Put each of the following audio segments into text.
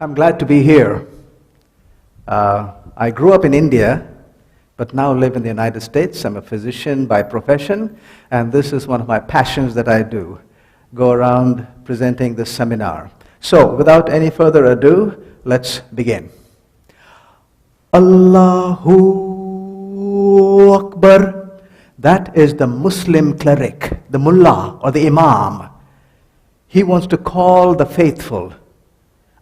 I'm glad to be here. I grew up in India, but now live in the United States. I'm a physician by profession, and this is one of my passions that I do, go around presenting this seminar. So, without any further ado, let's begin. Allahu Akbar. That is the Muslim cleric, the mullah or the imam. He wants to call the faithful.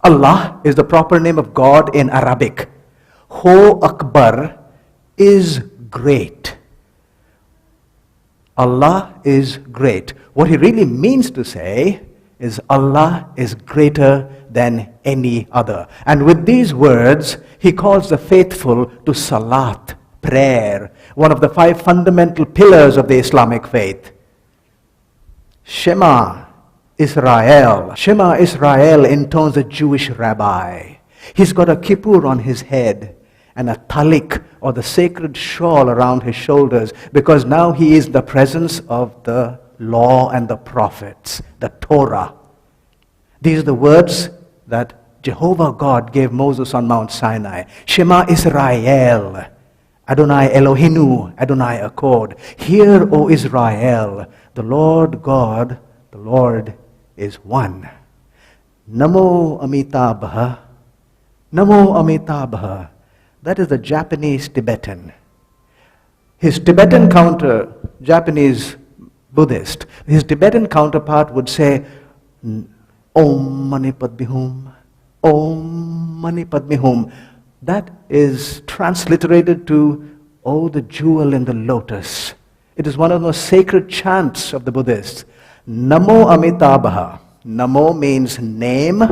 Allah is the proper name of God in Arabic. Ho Akbar is great. Allah is great. What he really means to say is Allah is greater than any other. And with these words, he calls the faithful to salat, prayer, one of the 5 fundamental pillars of the Islamic faith. Shema Israel. Shema Israel intones a Jewish rabbi. He's got a kippur on his head and a talik, or the sacred shawl, around his shoulders, because now he is in the presence of the law and the prophets, the Torah. These are the words that Jehovah God gave Moses on Mount Sinai. Shema Israel. Adonai Elohinu, Adonai Akkad. Hear, O Israel, the Lord God, the Lord is one. Namo Amitabha. Namo Amitabha. That is the Japanese Tibetan. His Tibetan Japanese Buddhist, his Tibetan counterpart would say, Om Mani Padme Hum, Om Mani Padme Hum. That is transliterated to, oh, the jewel in the lotus. It is one of the most sacred chants of the Buddhists. Namo Amitabha. Namo means name.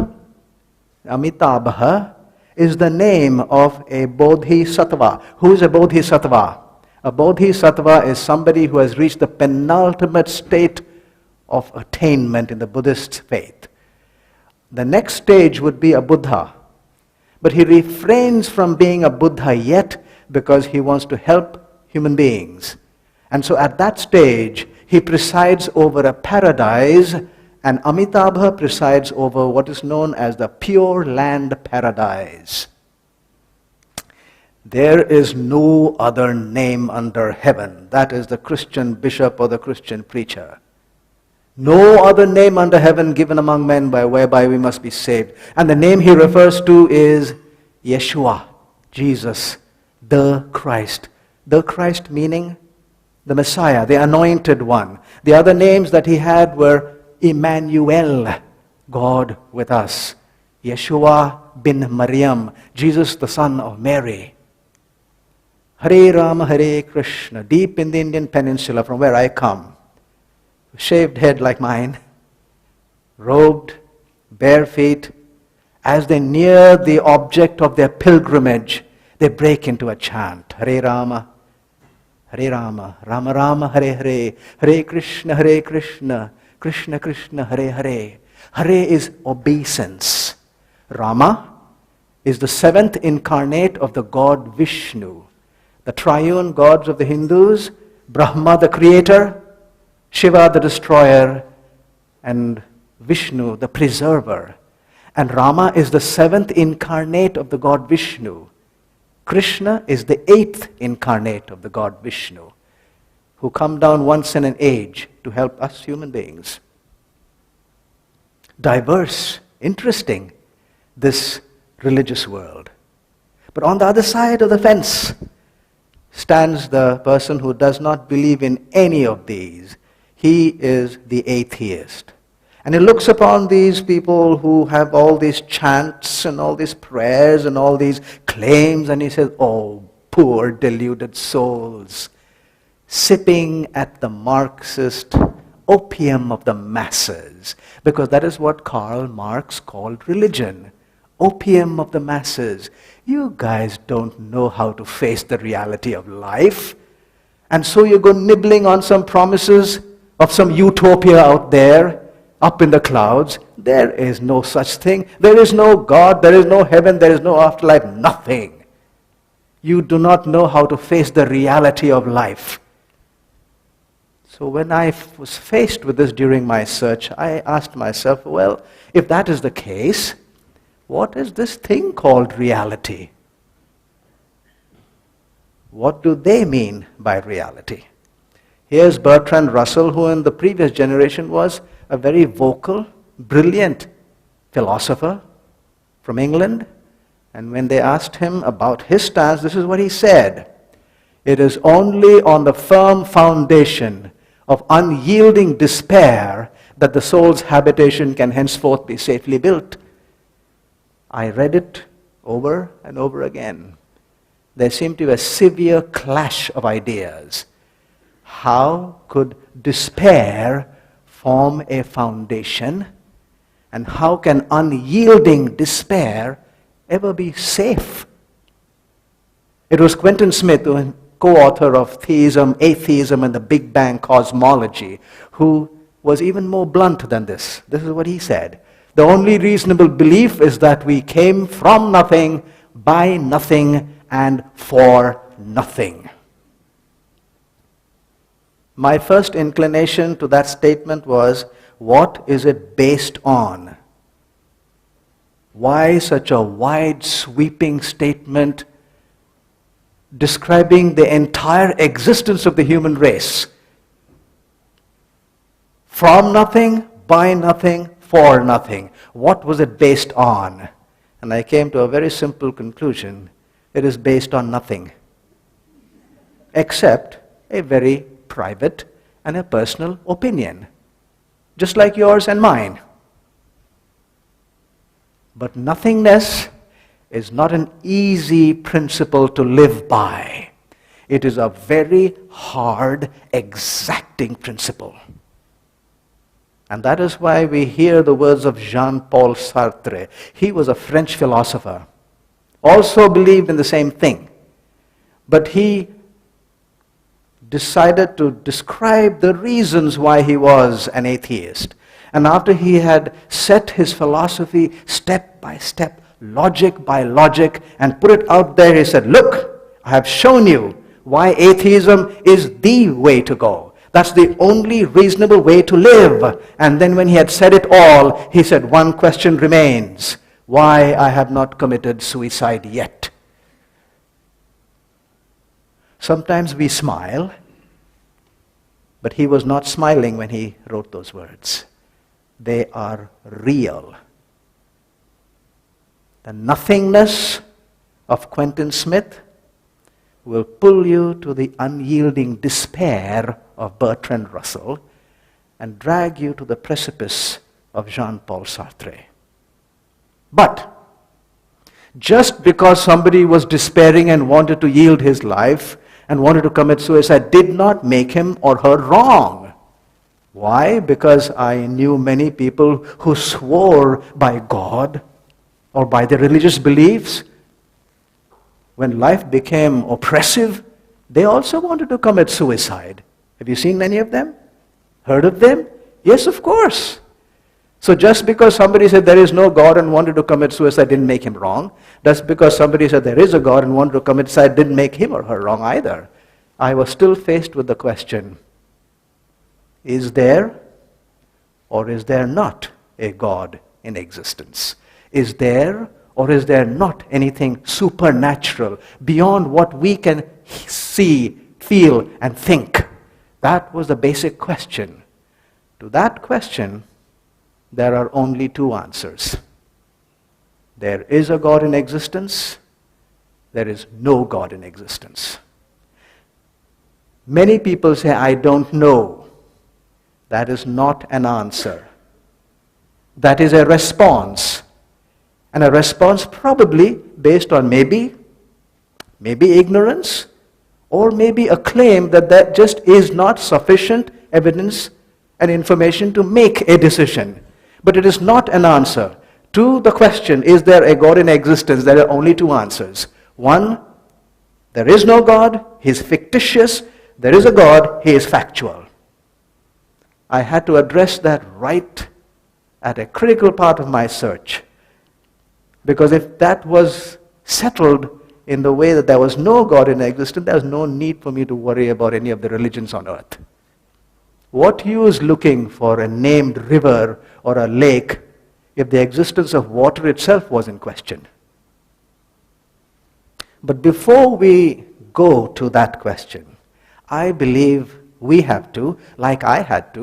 Amitabha is the name of a bodhisattva. Who is a bodhisattva? A bodhisattva is somebody who has reached the penultimate state of attainment in the Buddhist faith. The next stage would be a Buddha. But he refrains from being a Buddha yet because he wants to help human beings. And so at that stage, he presides over a paradise, and Amitabha presides over what is known as the Pure Land Paradise. There is no other name under heaven. That is the Christian bishop or the Christian preacher. No other name under heaven given among men whereby we must be saved. And the name he refers to is Yeshua, Jesus, the Christ. The Christ meaning the Messiah, the Anointed One. The other names that he had were Emmanuel, God with us. Yeshua bin Maryam, Jesus the son of Mary. Hare Rama, Hare Krishna, deep in the Indian peninsula from where I come. Shaved head like mine, robed, bare feet. As they near the object of their pilgrimage, they break into a chant. Hare Rama, Hare Rama, Rama Rama, Hare Hare, Hare Krishna, Krishna Krishna, Hare Hare. Hare is obeisance. Rama is the 7th incarnate of the god Vishnu. The triune gods of the Hindus, Brahma the creator, Shiva the destroyer, and Vishnu the preserver. And Rama is the 7th incarnate of the god Vishnu. Krishna is the 8th incarnate of the god Vishnu, who come down once in an age to help us human beings. Diverse, interesting, this religious world. But on the other side of the fence stands the person who does not believe in any of these. He is the atheist. And he looks upon these people who have all these chants and all these prayers and all these claims, and he says, oh, poor deluded souls, sipping at the Marxist opium of the masses, because that is what Karl Marx called religion, opium of the masses. You guys don't know how to face the reality of life, and so you go nibbling on some promises of some utopia out there, up in the clouds. There is no such thing. There is no God, there is no heaven, there is no afterlife, nothing. You do not know how to face the reality of life. So when I was faced with this during my search, I asked myself, well, if that is the case, what is this thing called reality? What do they mean by reality? Here's Bertrand Russell, who in the previous generation was a very vocal, brilliant philosopher from England. And when they asked him about his stance, this is what he said. It is only on the firm foundation of unyielding despair that the soul's habitation can henceforth be safely built. I read it over and over again. There seemed to be a severe clash of ideas. How could despair form a foundation? And how can unyielding despair ever be safe? It was Quentin Smith, who co-author of Theism, Atheism, and the Big Bang Cosmology, who was even more blunt than this. This is what he said. The only reasonable belief is that we came from nothing, by nothing, and for nothing. My first inclination to that statement was, what is it based on? Why such a wide sweeping statement describing the entire existence of the human race? From nothing, by nothing, for nothing. What was it based on? And I came to a very simple conclusion. It is based on nothing, except a very private and a personal opinion, just like yours and mine. But nothingness is not an easy principle to live by. It is a very hard, exacting principle. And that is why we hear the words of Jean-Paul Sartre. He was a French philosopher, also believed in the same thing. But he decided to describe the reasons why he was an atheist. And after he had set his philosophy step by step, logic by logic, and put it out there, he said, look, I have shown you why atheism is the way to go. That's the only reasonable way to live. And then when he had said it all, he said, one question remains. Why I have not committed suicide yet. Sometimes we smile, but he was not smiling when he wrote those words. They are real. The nothingness of Quentin Smith will pull you to the unyielding despair of Bertrand Russell and drag you to the precipice of Jean-Paul Sartre. But just because somebody was despairing and wanted to yield his life and wanted to commit suicide did not make him or her wrong. Why? Because I knew many people who swore by God or by their religious beliefs. When life became oppressive, they also wanted to commit suicide. Have you seen many of them? Heard of them? Yes, of course. So just because somebody said there is no God and wanted to commit suicide didn't make him wrong. Just because somebody said there is a God and wanted to commit suicide didn't make him or her wrong either. I was still faced with the question, is there or is there not a God in existence? Is there or is there not anything supernatural beyond what we can see, feel, and think? That was the basic question. To that question, there are only two answers. There is a God in existence. There is no God in existence. Many people say, I don't know. That is not an answer. That is a response. And a response probably based on maybe ignorance, or maybe a claim that just is not sufficient evidence and information to make a decision. But it is not an answer. To the question, is there a God in existence, there are only two answers. One, there is no God, he is fictitious. There is a God, he is factual. I had to address that right at a critical part of my search. Because if that was settled in the way that there was no God in existence, there was no need for me to worry about any of the religions on earth. What use looking for a named river or a lake if the existence of water itself was in question. But before we go to that question, I believe we have to, like I had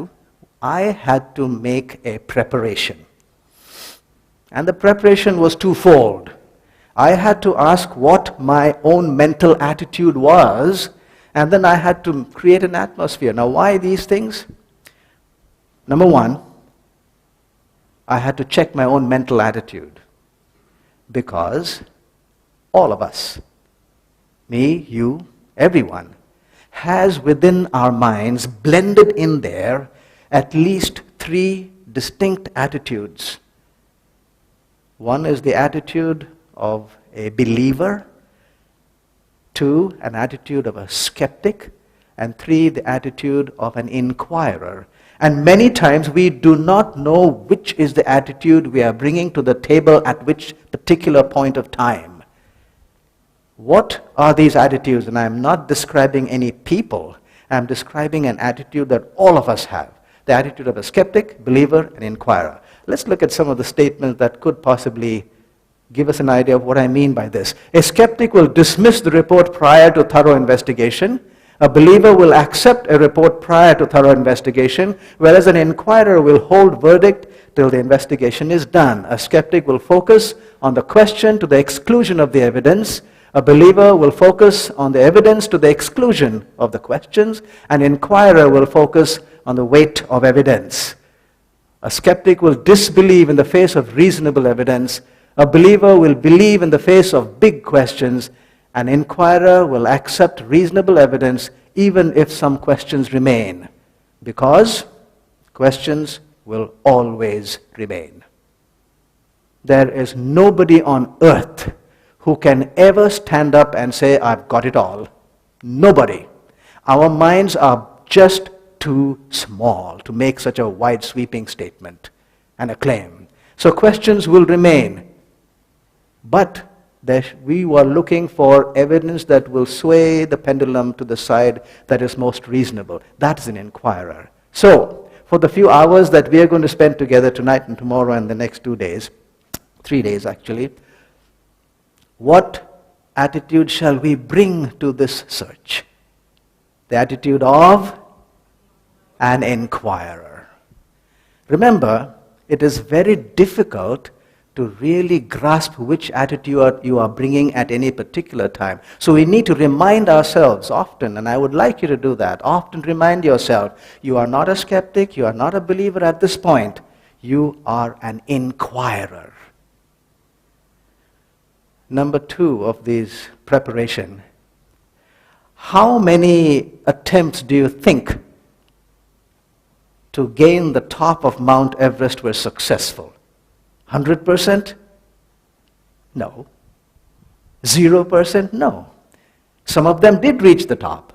to make a preparation. And the preparation was twofold. I had to ask what my own mental attitude was, and then I had to create an atmosphere. Now, why these things? Number one, I had to check my own mental attitude, because all of us, me, you, everyone, has within our minds blended in there at least three distinct attitudes. One is the attitude of a believer, two, an attitude of a skeptic, and three, the attitude of an inquirer. And many times we do not know which is the attitude we are bringing to the table at which particular point of time. What are these attitudes? And I am not describing any people. I am describing an attitude that all of us have. The attitude of a skeptic, believer, and inquirer. Let's look at some of the statements that could possibly give us an idea of what I mean by this. A skeptic will dismiss the report prior to thorough investigation. A believer will accept a report prior to thorough investigation, whereas an inquirer will hold verdict till the investigation is done. A skeptic will focus on the question to the exclusion of the evidence. A believer will focus on the evidence to the exclusion of the questions. An inquirer will focus on the weight of evidence. A skeptic will disbelieve in the face of reasonable evidence. A believer will believe in the face of big questions. An inquirer will accept reasonable evidence even if some questions remain, because questions will always remain. There is nobody on earth who can ever stand up and say, I've got it all. Nobody. Our minds are just too small to make such a wide sweeping statement and a claim. So questions will remain. But we were looking for evidence that will sway the pendulum to the side that is most reasonable. That is an inquirer. So, for the few hours that we are going to spend together tonight and tomorrow and the next 2 days, 3 days actually, what attitude shall we bring to this search? The attitude of an inquirer. Remember, it is very difficult to really grasp which attitude you are bringing at any particular time. So we need to remind ourselves often, and I would like you to do that. Often remind yourself, you are not a skeptic, you are not a believer at this point. You are an inquirer. Number 2 of these preparation. How many attempts do you think to gain the top of Mount Everest were successful? 100%? No. 0%? No. Some of them did reach the top.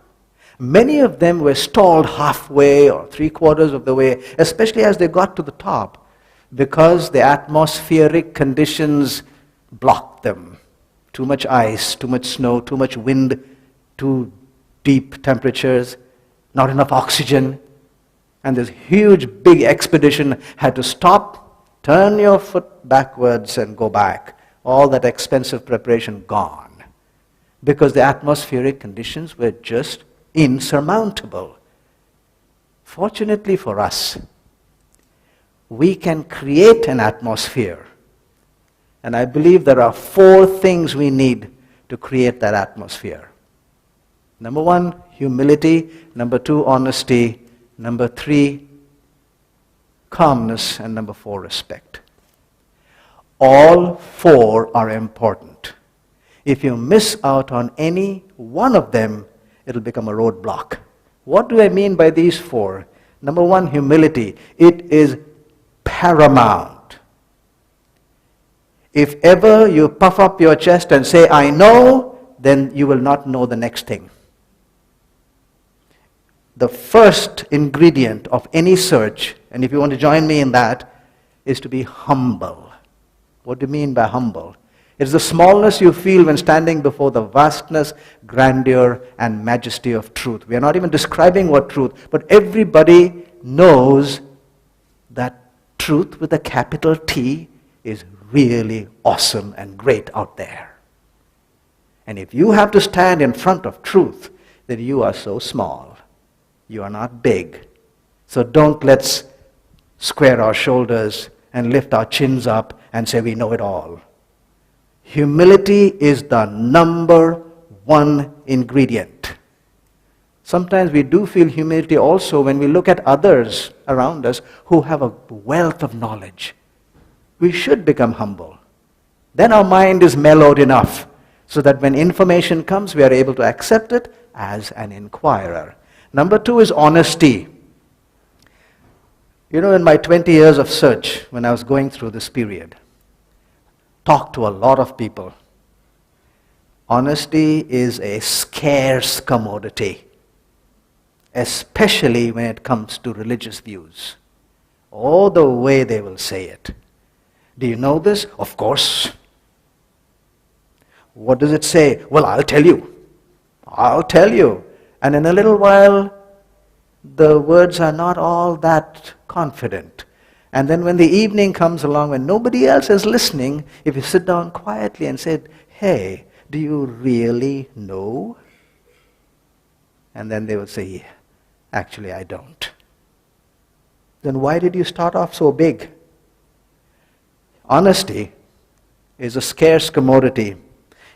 Many of them were stalled halfway or 3/4 of the way, especially as they got to the top, because the atmospheric conditions blocked them. Too much ice, too much snow, too much wind, too deep temperatures, not enough oxygen, and this huge big expedition had to stop. Turn your foot backwards and go back. All that expensive preparation gone. Because the atmospheric conditions were just insurmountable. Fortunately for us, we can create an atmosphere. And I believe there are 4 things we need to create that atmosphere. Number 1, humility. Number 2, honesty. Number 3, calmness, and number 4, respect. All 4 are important. If you miss out on any one of them, it'll become a roadblock. What do I mean by these 4? Number 1, humility. It is paramount. If ever you puff up your chest and say, I know, then you will not know the next thing. The first ingredient of any search, and if you want to join me in that, is to be humble. What do you mean by humble? It's the smallness you feel when standing before the vastness, grandeur, and majesty of truth. We are not even describing what truth, but everybody knows that truth with a capital T is really awesome and great out there. And if you have to stand in front of truth, then you are so small. You are not big. So let's square our shoulders and lift our chins up and say we know it all. Humility is the number one ingredient. Sometimes we do feel humility also when we look at others around us who have a wealth of knowledge. We should become humble. Then our mind is mellowed enough so that when information comes, we are able to accept it as an inquirer. Number two is honesty. You know, in my 20 years of search, when I was going through this period, talked to a lot of people. Honesty is a scarce commodity, especially when it comes to religious views. Oh, the way they will say it. Do you know this? Of course. What does it say? Well, I'll tell you. I'll tell you. And in a little while, the words are not all that confident. And then when the evening comes along, when nobody else is listening, if you sit down quietly and say, hey, do you really know? And then they will say, yeah, actually I don't. Then why did you start off so big? Honesty is a scarce commodity.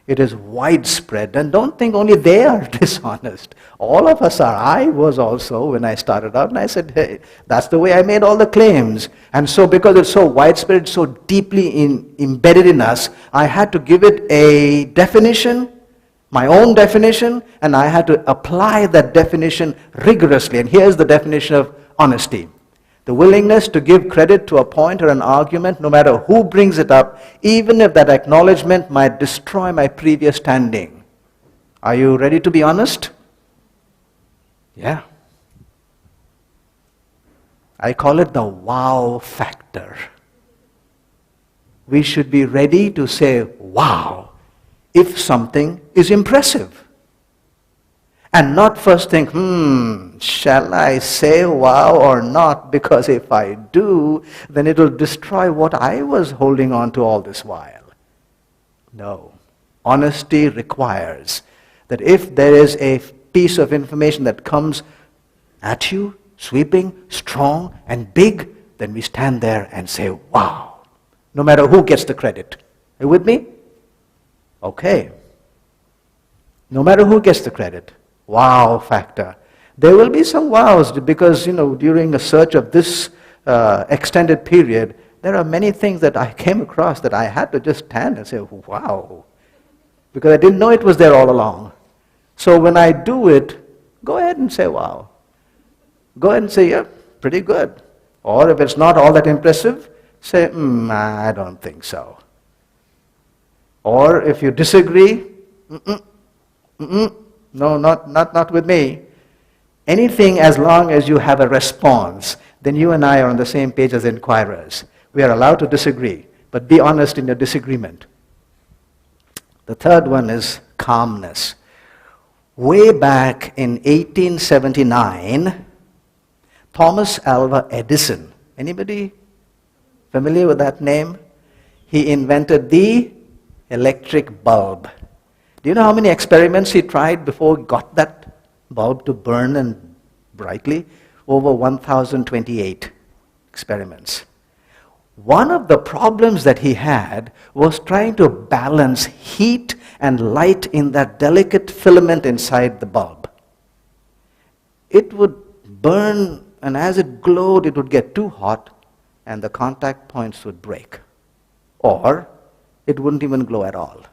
It is widespread. And don't think only they are dishonest. All of us are. I was also when I started out. And I said, hey, that's the way I made all the claims. And so because it's so widespread, it's so deeply embedded in us, I had to give it a definition, my own definition, and I had to apply that definition rigorously. And here's the definition of honesty. The willingness to give credit to a point or an argument, no matter who brings it up, even if that acknowledgement might destroy my previous standing. Are you ready to be honest? Yeah. I call it the wow factor. We should be ready to say, wow, if something is impressive. And not first think, shall I say wow or not? Because if I do, then it will destroy what I was holding on to all this while. No. Honesty requires that if there is a piece of information that comes at you, sweeping, strong, and big, then we stand there and say, wow. No matter who gets the credit. Are you with me? Okay. No matter who gets the credit. Wow factor. There will be some wows because, during a search of this extended period, there are many things that I came across that I had to just stand and say, wow. Because I didn't know it was there all along. So when I do it, go ahead and say, wow. Go ahead and say, yeah, pretty good. Or if it's not all that impressive, say, I don't think so. Or if you disagree, no, not with me. Anything as long as you have a response, then you and I are on the same page as inquirers. We are allowed to disagree, but be honest in your disagreement. The third one is calmness. Way back in 1879, Thomas Alva Edison, anybody familiar with that name? He invented the electric bulb. Do you know how many experiments he tried before he got that bulb to burn and brightly? Over 1,028 experiments. One of the problems that he had was trying to balance heat and light in that delicate filament inside the bulb. It would burn, and as it glowed, it would get too hot, and the contact points would break. Or it wouldn't even glow at all.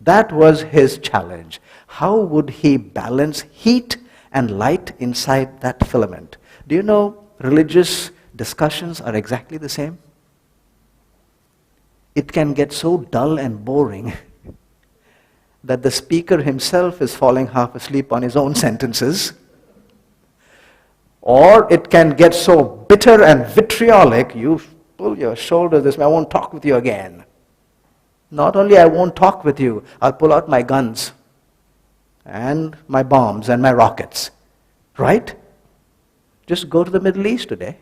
That was his challenge. How would he balance heat and light inside that filament? Do you know religious discussions are exactly the same? It can get so dull and boring that the speaker himself is falling half asleep on his own sentences. Or it can get so bitter and vitriolic, you pull your shoulders, I won't talk with you again. Not only I won't talk with you, I'll pull out my guns and my bombs and my rockets. Right? Just go to the Middle East today.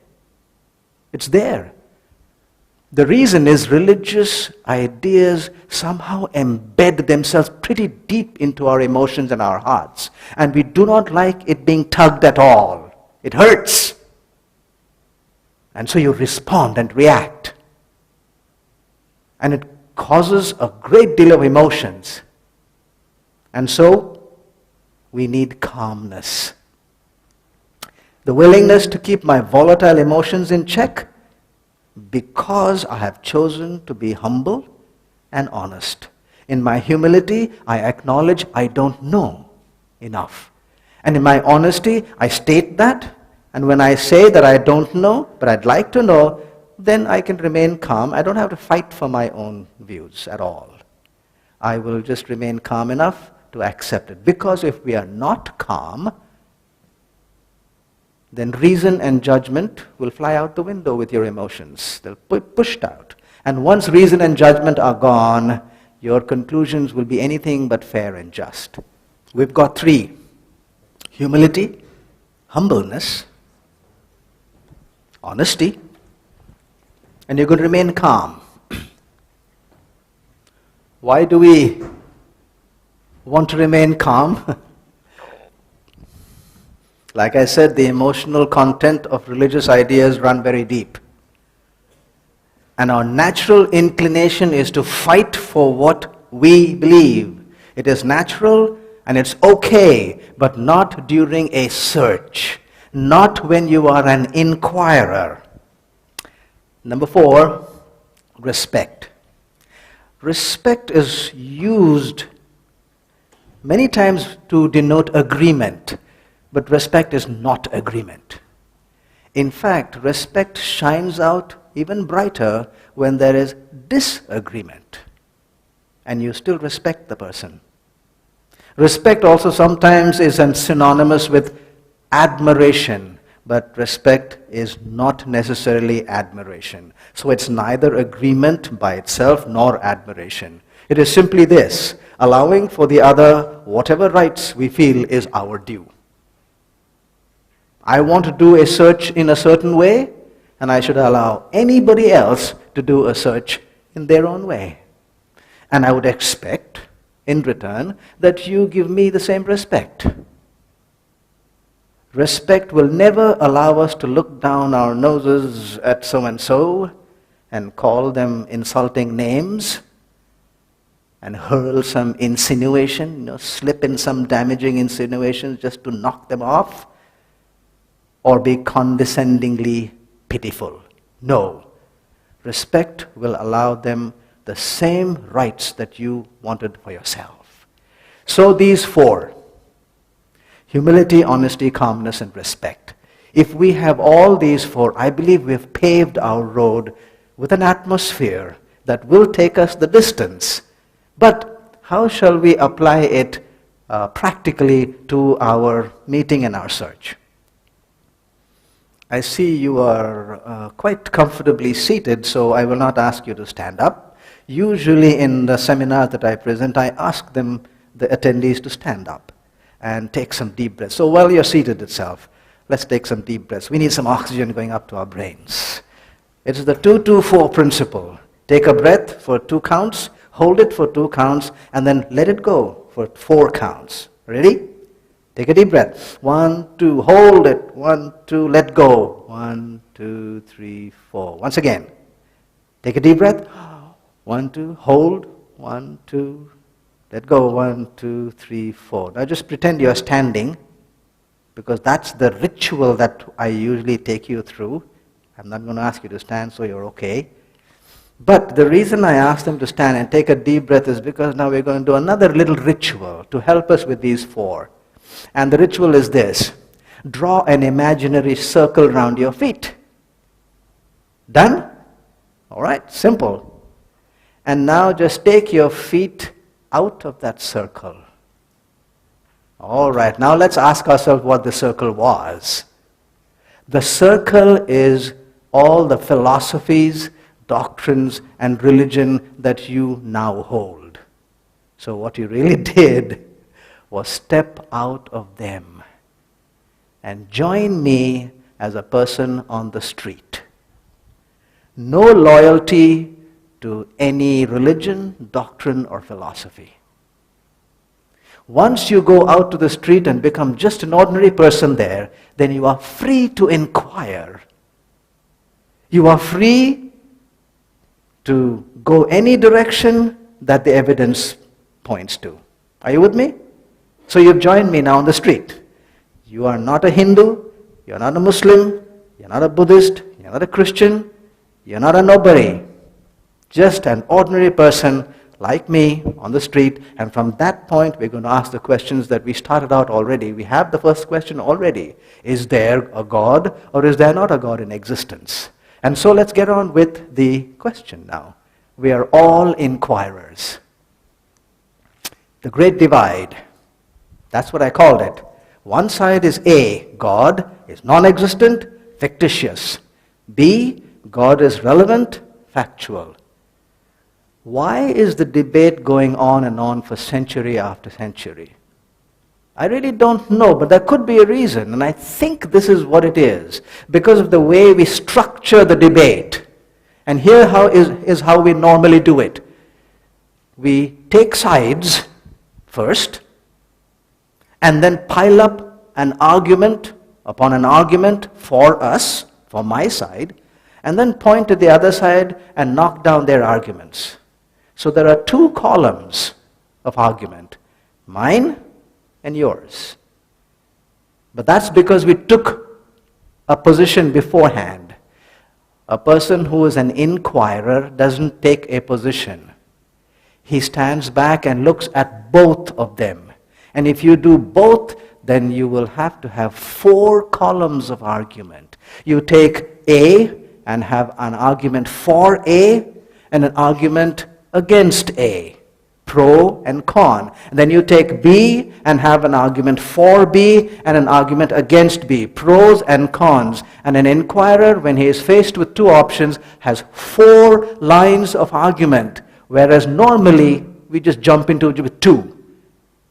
It's there. The reason is religious ideas somehow embed themselves pretty deep into our emotions and our hearts. And we do not like it being tugged at all. It hurts. And so you respond and react. And it causes a great deal of emotions. And so we need calmness. The willingness to keep my volatile emotions in check, because I have chosen to be humble and honest. In my humility, I acknowledge I don't know enough. And in my honesty, I state that. And when I say that I don't know, but I'd like to know, then I can remain calm. I don't have to fight for my own views at all. I will just remain calm enough to accept it. Because if we are not calm, then reason and judgment will fly out the window with your emotions. They'll be pushed out. And once reason and judgment are gone, your conclusions will be anything but fair and just. We've got 3. Humility, humbleness, honesty, and you're going to remain calm. Why do we want to remain calm? Like I said, the emotional content of religious ideas run very deep. And our natural inclination is to fight for what we believe. It is natural and it's okay, but not during a search. Not when you are an inquirer. Number 4, respect. Respect is used many times to denote agreement. But respect is not agreement. In fact, respect shines out even brighter when there is disagreement. And you still respect the person. Respect also sometimes is synonymous with admiration. But respect is not necessarily admiration. So it's neither agreement by itself nor admiration. It is simply this, allowing for the other whatever rights we feel is our due. I want to do a search in a certain way, and I should allow anybody else to do a search in their own way. And I would expect, in return, that you give me the same respect. Respect will never allow us to look down our noses at so-and-so and call them insulting names and hurl some insinuation, slip in some damaging insinuations just to knock them off. Or be condescendingly pitiful. No. Respect will allow them the same rights that you wanted for yourself. So these 4, humility, honesty, calmness, and respect. If we have all these 4, I believe we have paved our road with an atmosphere that will take us the distance. But how shall we apply it practically to our meeting and our search? I see you are quite comfortably seated, so I will not ask you to stand up. Usually in the seminars that I present, I ask the attendees to stand up and take some deep breaths. So while you're seated itself, let's take some deep breaths. We need some oxygen going up to our brains. It is the 2-2-4 principle. Take a breath for 2 counts, hold it for 2 counts, and then let it go for 4 counts. Ready? Take a deep breath. 1, 2, hold it. 1, 2, let go. 1, 2, 3, 4. Once again. Take a deep breath. 1, 2, hold. 1, 2, let go. 1, 2, 3, 4. Now just pretend you're standing, because that's the ritual that I usually take you through. I'm not going to ask you to stand, so you're okay. But the reason I ask them to stand and take a deep breath is because now we're going to do another little ritual to help us with these 4. And the ritual is this. Draw an imaginary circle around your feet. Done? All right, simple. And now just take your feet out of that circle. All right, now let's ask ourselves what the circle was. The circle is all the philosophies, doctrines, and religion that you now hold. So what you really did was step out of them and join me as a person on the street. no loyalty to any religion, doctrine, or philosophy. Once you go out to the street and become just an ordinary person there, then you are free to inquire. You are free to go any direction that the evidence points to. Are you with me? So you've joined me now on the street. You are not a Hindu, you're not a Muslim, you're not a Buddhist, you're not a Christian, you're not a nobody. Just an ordinary person like me on the street, and from that point we're going to ask the questions that we started out already. We have the first question already. Is there a God or is there not a God in existence? And so let's get on with the question now. We are all inquirers. The great divide, that's what I called it. One side is A, God is non-existent, fictitious. B, God is relevant, factual. Why is the debate going on and on for century after century? I really don't know, but there could be a reason, and I think this is what it is. Because of the way we structure the debate. And here is how we normally do it. We take sides first, and then pile up an argument upon an argument for us, for my side, and then point to the other side and knock down their arguments. So there are two columns of argument, mine and yours. But that's because we took a position beforehand. A person who is an inquirer doesn't take a position. He stands back and looks at both of them. And if you do both, then you will have to have 4 columns of argument. You take A and have an argument for A and an argument against A, pro and con. And then you take B and have an argument for B and an argument against B, pros and cons. And an inquirer, when he is faced with 2 options, has 4 lines of argument, whereas normally we just jump into it with 2.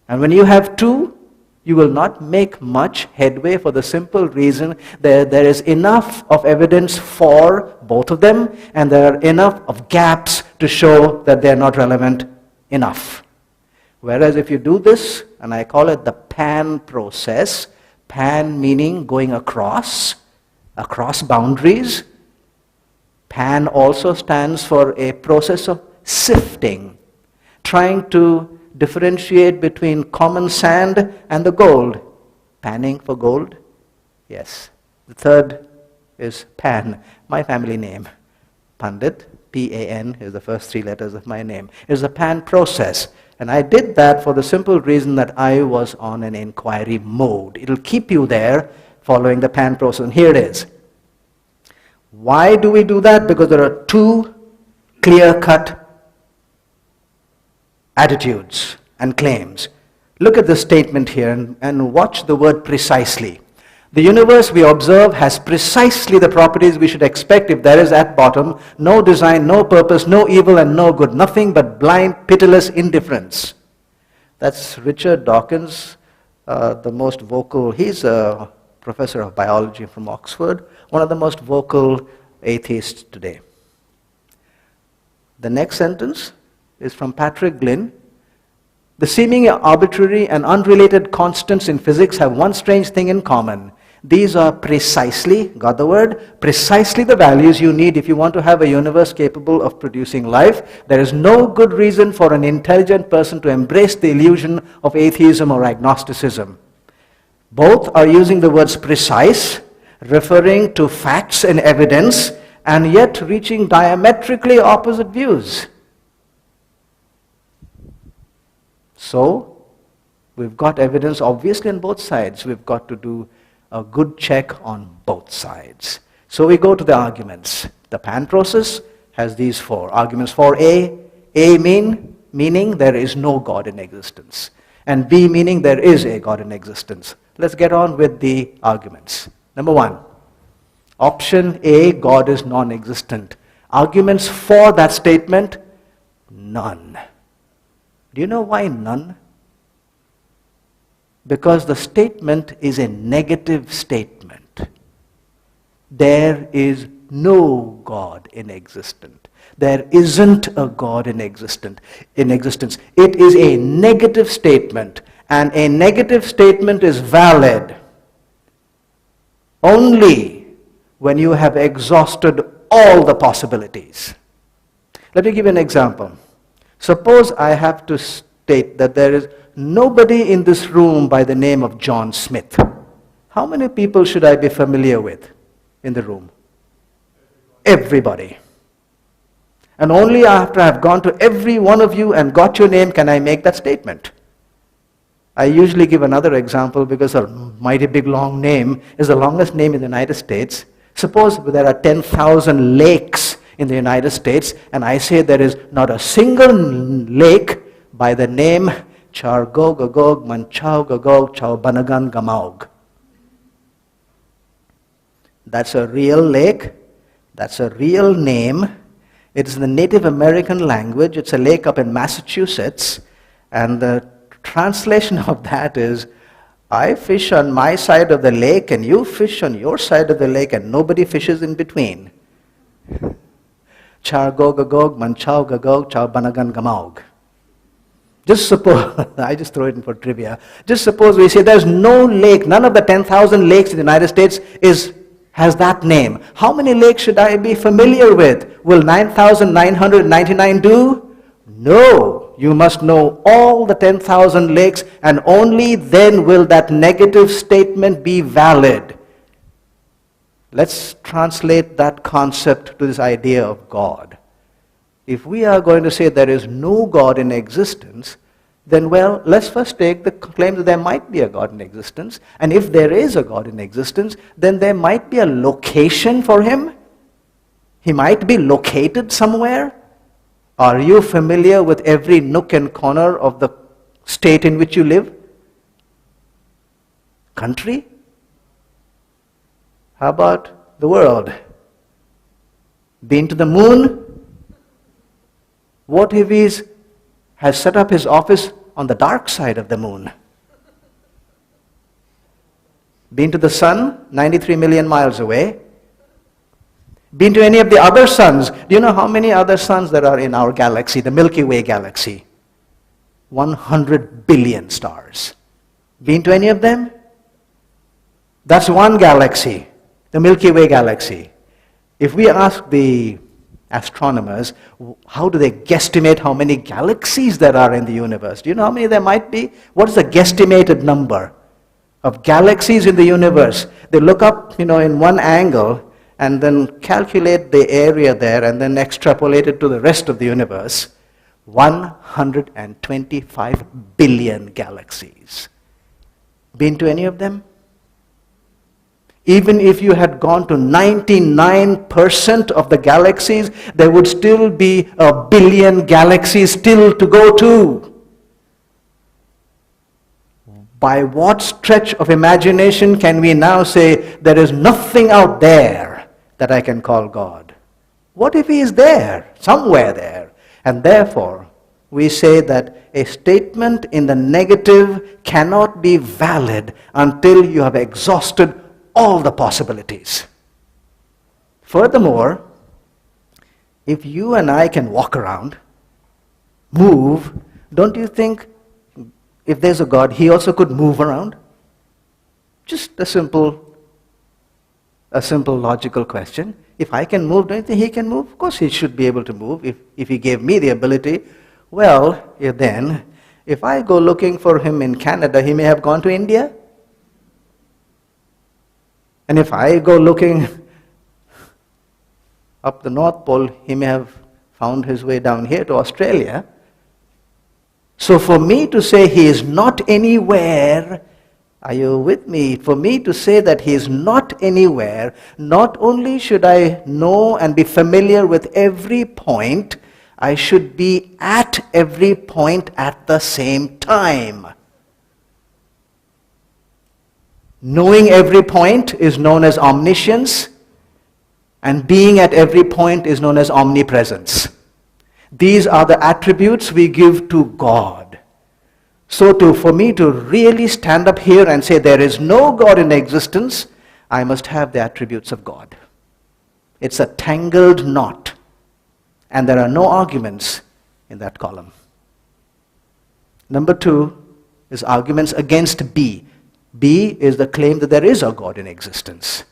And when you have 2, you will not make much headway for the simple reason that there is enough of evidence for both of them, and there are enough of gaps to show that they are not relevant enough. Whereas if you do this, and I call it the pan process, pan meaning going across boundaries. Pan also stands for a process of sifting, trying to differentiate between common sand and the gold. Panning for gold? Yes. The third is Pan, my family name. Pandit, P-A-N, is the first 3 letters of my name. It is a pan process. And I did that for the simple reason that I was on an inquiry mode. It'll keep you there following the pan process. And here it is. Why do we do that? Because there are 2 clear-cut attitudes and claims. Look at the statement here and watch the word precisely. The universe we observe has precisely the properties we should expect if there is at bottom no design, no purpose, no evil and no good, nothing but blind, pitiless indifference. That's Richard Dawkins, the most vocal, he's a professor of biology from Oxford, one of the most vocal atheists today. The next sentence is from Patrick Glynn. The seemingly arbitrary and unrelated constants in physics have one strange thing in common. These are precisely, got the word? Precisely the values you need if you want to have a universe capable of producing life. There is no good reason for an intelligent person to embrace the illusion of atheism or agnosticism. Both are using the words precise, referring to facts and evidence, and yet reaching diametrically opposite views. So, we've got evidence obviously on both sides. We've got to do a good check on both sides. So we go to the arguments. The pan process has these 4. Arguments for A meaning there is no God in existence. And B meaning there is a God in existence. Let's get on with the arguments. Number 1, option A, God is non-existent. Arguments for that statement, none. Do you know why none? Because the statement is a negative statement. There is no God in existence. There isn't a God in existence. It is a negative statement, and a negative statement is valid only when you have exhausted all the possibilities. Let me give you an example. Suppose I have to state that there is nobody in this room by the name of John Smith. How many people should I be familiar with in the room? Everybody. And only after I've gone to every one of you and got your name can I make that statement. I usually give another example because a mighty big long name is the longest name in the United States. Suppose there are 10,000 lakes in the United States, and I say there is not a single lake by the name Chargogagog Manchaugagog Chaubanagan Gamaug. That's a real lake. That's a real name. It is in the Native American language. It's a lake up in Massachusetts. And the translation of that is, I fish on my side of the lake and you fish on your side of the lake and nobody fishes in between. Chargogagog Manchaugagog Chaubanagan Gamaug. Just suppose, I just throw it in for trivia. Just suppose we say there's no lake, none of the 10,000 lakes in the United States has that name. How many lakes should I be familiar with? Will 9,999 do? No. You must know all the 10,000 lakes, and only then will that negative statement be valid. Let's translate that concept to this idea of God. If we are going to say there is no God in existence, then well, let's first take the claim that there might be a God in existence. And if there is a God in existence, then there might be a location for him. He might be located somewhere. Are you familiar with every nook and corner of the state in which you live? Country? How about the world? Been to the moon? What if he has set up his office on the dark side of the moon? Been to the sun, 93 million miles away? Been to any of the other suns? Do you know how many other suns there are in our galaxy, the Milky Way galaxy? 100 billion stars. Been to any of them? That's one galaxy, the Milky Way galaxy. If we ask the astronomers, how do they guesstimate how many galaxies there are in the universe? Do you know how many there might be? What is the guesstimated number of galaxies in the universe? They look up, in one angle and then calculate the area there and then extrapolate it to the rest of the universe. 125 billion galaxies. Been to any of them? Even if you had gone to 99% of the galaxies, there would still be a billion galaxies still to go to. By what stretch of imagination can we now say there is nothing out there that I can call God? What if he is there, somewhere there? And therefore, we say that a statement in the negative cannot be valid until you have exhausted all the possibilities. Furthermore, if you and I can walk around, move, don't you think if there's a God, he also could move around? Just a simple logical question. If I can move, don't you think he can move? Of course he should be able to move if he gave me the ability. Well, then, if I go looking for him in Canada, he may have gone to India. And if I go looking up the North Pole, he may have found his way down here to Australia. So for me to say he is not anywhere, are you with me? For me to say that he is not anywhere, not only should I know and be familiar with every point, I should be at every point at the same time. Knowing every point is known as omniscience, and being at every point is known as omnipresence. These are the attributes we give to God. So for me to really stand up here and say there is no God in existence, I must have the attributes of God. It's a tangled knot. And there are no arguments in that column. Number 2 is arguments against B. B is the claim that there is a God in existence.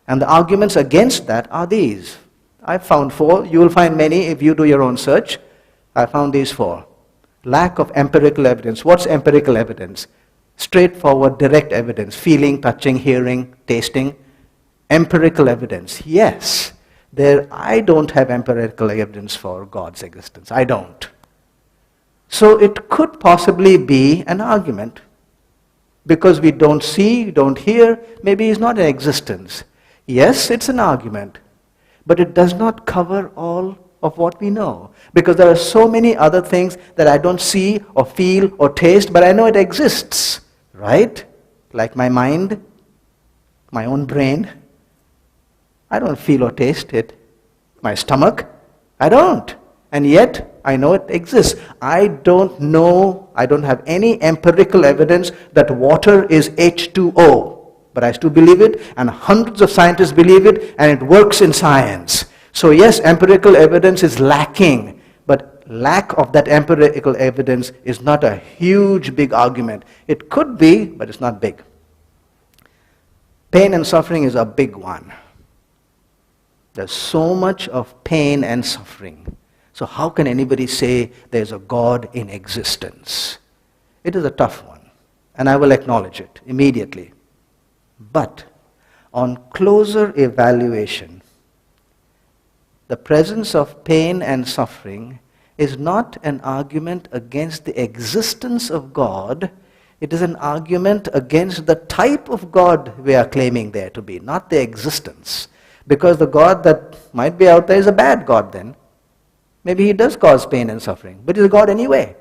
And the arguments against that are these. I found 4. You will find many if you do your own search. I found these 4. Lack of empirical evidence. What's empirical evidence? Straightforward, direct evidence. Feeling, touching, hearing, tasting. Empirical evidence. Yes. I don't have empirical evidence for God's existence. I don't. So it could possibly be an argument. Because we don't see, don't hear, maybe he's not in existence. Yes, it's an argument. But it does not cover all of what we know. Because there are so many other things that I don't see or feel or taste, but I know it exists. Right? Like my mind, my own brain. I don't feel or taste it. My stomach, I don't. And yet, I know it exists. I don't know, I don't have any empirical evidence that water is H2O. But I still believe it, and hundreds of scientists believe it, and it works in science. So yes, empirical evidence is lacking, but lack of that empirical evidence is not a huge, big argument. It could be, but it's not big. Pain and suffering is a big one. There's so much of pain and suffering. So how can anybody say there's a God in existence? It is a tough one, and I will acknowledge it immediately. But on closer evaluation, the presence of pain and suffering is not an argument against the existence of God. It is an argument against the type of God we are claiming there to be, not the existence. Because the God that might be out there is a bad God then. Maybe he does cause pain and suffering, but he's a God anyway.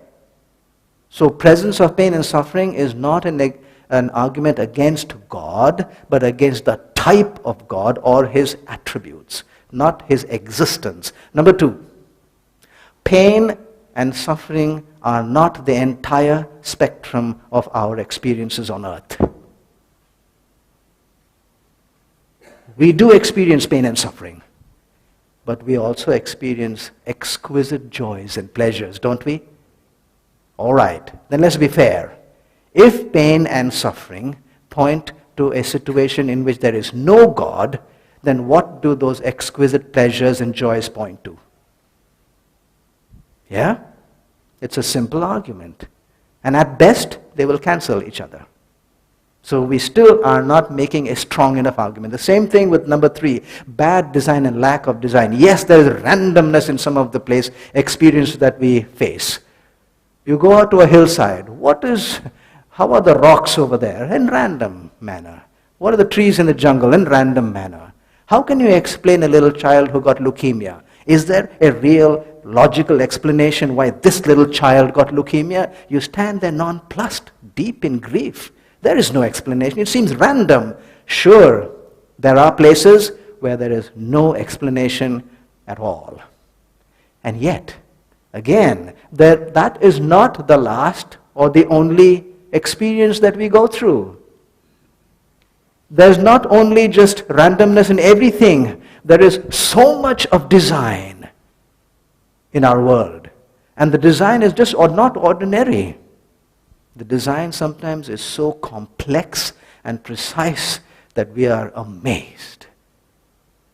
So presence of pain and suffering is not an argument against God, but against the type of God or his attributes, not his existence. Number 2, pain and suffering are not the entire spectrum of our experiences on earth. We do experience pain and suffering, but we also experience exquisite joys and pleasures, don't we? All right, then let's be fair. If pain and suffering point to a situation in which there is no God, then what do those exquisite pleasures and joys point to? Yeah? It's a simple argument. And at best, they will cancel each other. So we still are not making a strong enough argument. The same thing with number 3, bad design and lack of design. Yes, there is randomness in some of the place experience that we face. You go out to a hillside. How are the rocks over there? In random manner. What are the trees in the jungle? In random manner. How can you explain a little child who got leukemia? Is there a real logical explanation why this little child got leukemia? You stand there nonplussed, deep in grief. There is no explanation. It seems random. Sure, there are places where there is no explanation at all. And yet, again, that is not the last or the only experience that we go through. There's not only just randomness in everything. There is so much of design in our world. And the design is just not ordinary. The design sometimes is so complex and precise that we are amazed.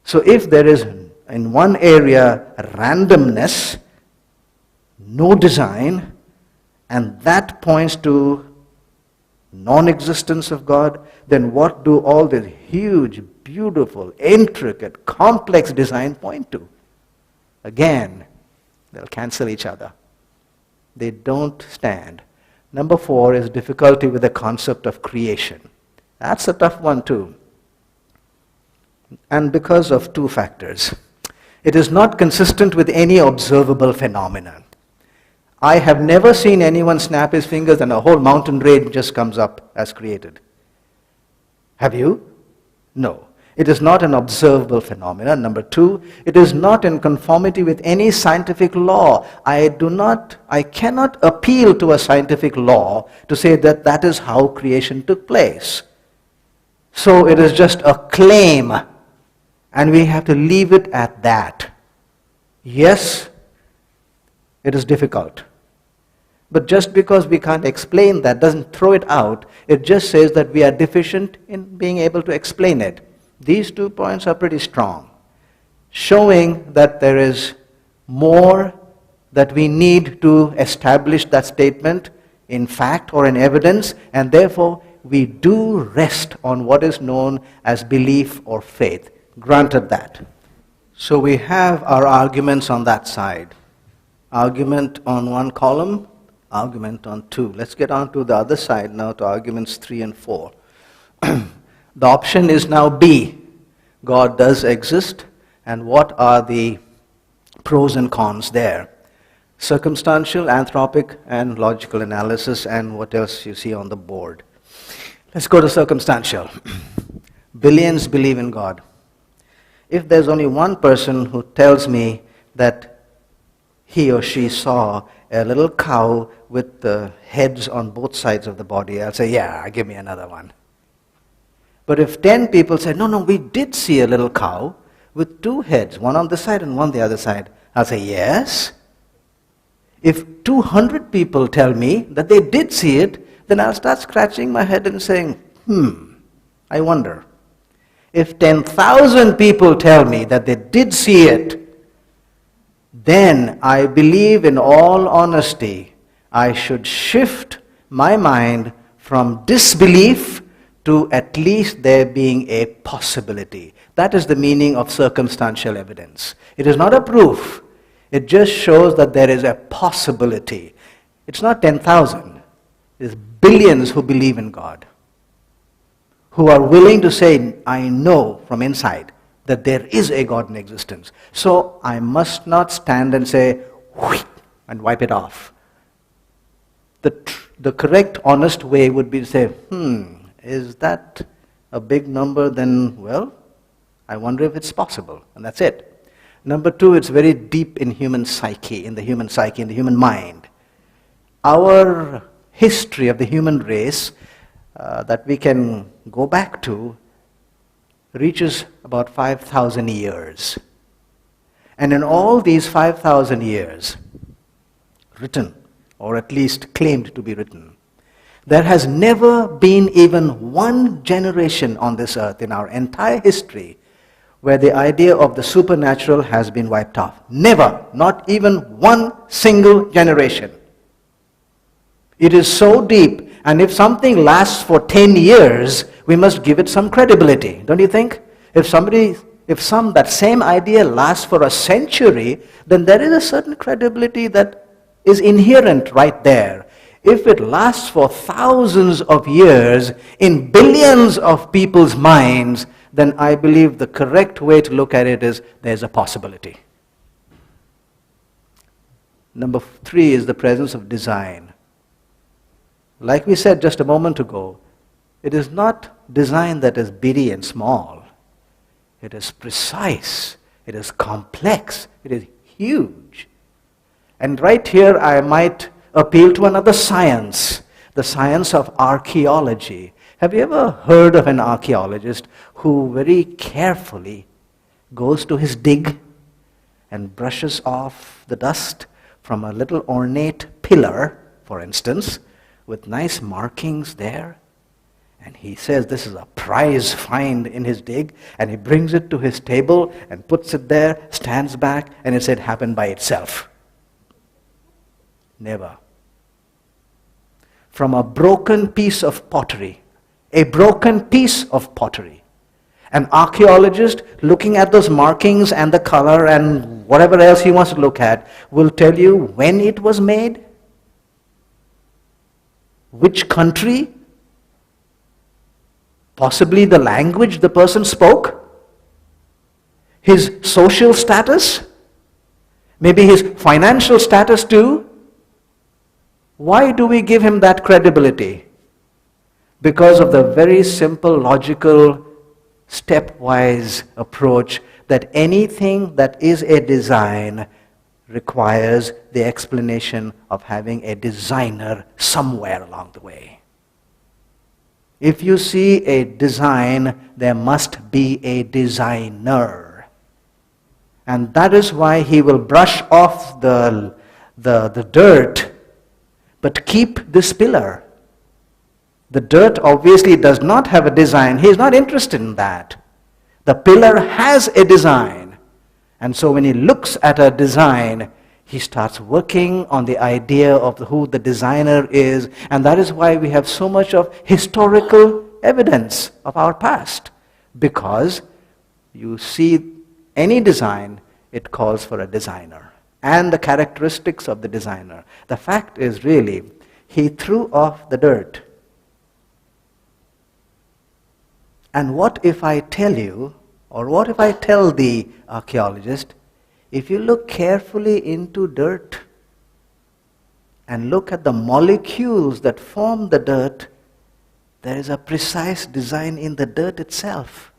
So if there is in one area randomness, no design, and that points to non-existence of God, then what do all this huge, beautiful, intricate, complex design point to? Again, they'll cancel each other. They don't stand. Number 4 is difficulty with the concept of creation. That's a tough one too. And because of 2 factors. It is not consistent with any observable phenomenon. I have never seen anyone snap his fingers and a whole mountain range just comes up as created. Have you? No. It is not an observable phenomenon. Number 2, it is not in conformity with any scientific law. I cannot appeal to a scientific law to say that that is how creation took place. So it is just a claim. And we have to leave it at that. Yes, it is difficult. But just because we can't explain that doesn't throw it out. It just says that we are deficient in being able to explain it. These 2 points are pretty strong, showing that there is more that we need to establish that statement in fact or in evidence, and therefore we do rest on what is known as belief or faith. Granted that. So we have our arguments on that side. Argument on one column, argument on two. Let's get on to the other side now, to arguments 3 and 4. The option is now B. God does exist, and what are the pros and cons there? Circumstantial, anthropic, and logical analysis, and what else you see on the board. Let's go to circumstantial. Billions believe in God. If there's only one person who tells me that he or she saw a little cow with the heads on both sides of the body, I'll say, yeah, give me another one. But if 10 people say, no, we did see a little cow with 2 heads, one on this side and one on the other side, I'll say, yes. If 200 people tell me that they did see it, then I'll start scratching my head and saying, I wonder. If 10,000 people tell me that they did see it, then I believe in all honesty, I should shift my mind from disbelief to at least there being a possibility. That is the meaning of circumstantial evidence. It is not a proof. It just shows that there is a possibility. It's not 10,000. It's billions who believe in God, who are willing to say, I know from inside that there is a God in existence. So I must not stand and say, whoosh, and wipe it off. The correct, honest way would be to say, is that a big number? Then, well, I wonder if it's possible. And that's it. Number 2, it's very deep in human psyche, in the human mind. Our history of the human race that we can go back to reaches about 5,000 years. And in all these 5,000 years, written, or at least claimed to be written, there has never been even one generation on this earth in our entire history where the idea of the supernatural has been wiped off. Never, not even one single generation. It is so deep, and if something lasts for 10 years, we must give it some credibility, don't you think? If that same idea lasts for a century, then there is a certain credibility that is inherent right there. If it lasts for thousands of years in billions of people's minds, then I believe the correct way to look at it is there's a possibility. Number 3 is the presence of design. Like we said just a moment ago, it is not design that is bitty and small. It is precise. It is complex. It is huge. And right here I might appeal to another science, the science of archaeology. Have you ever heard of an archaeologist who very carefully goes to his dig and brushes off the dust from a little ornate pillar, for instance, with nice markings there? And he says this is a prize find in his dig, and he brings it to his table and puts it there, stands back, and he said, happened by itself. Never. From a broken piece of pottery, an archaeologist looking at those markings and the color and whatever else he wants to look at will tell you when it was made, which country, possibly the language the person spoke, his social status, maybe his financial status too. Why do we give him that credibility? Because of the very simple, logical, stepwise approach that anything that is a design requires the explanation of having a designer somewhere along the way. If you see a design, there must be a designer. And that is why he will brush off the dirt, but keep this pillar. The dirt obviously does not have a design. He is not interested in that. The pillar has a design. And so when he looks at a design, he starts working on the idea of who the designer is. And that is why we have so much of historical evidence of our past. Because you see any design, it calls for a designer. And the characteristics of the designer. The fact is really, he threw off the dirt. And what if I tell you, or what if I tell the archaeologist, if you look carefully into dirt and look at the molecules that form the dirt, there is a precise design in the dirt itself.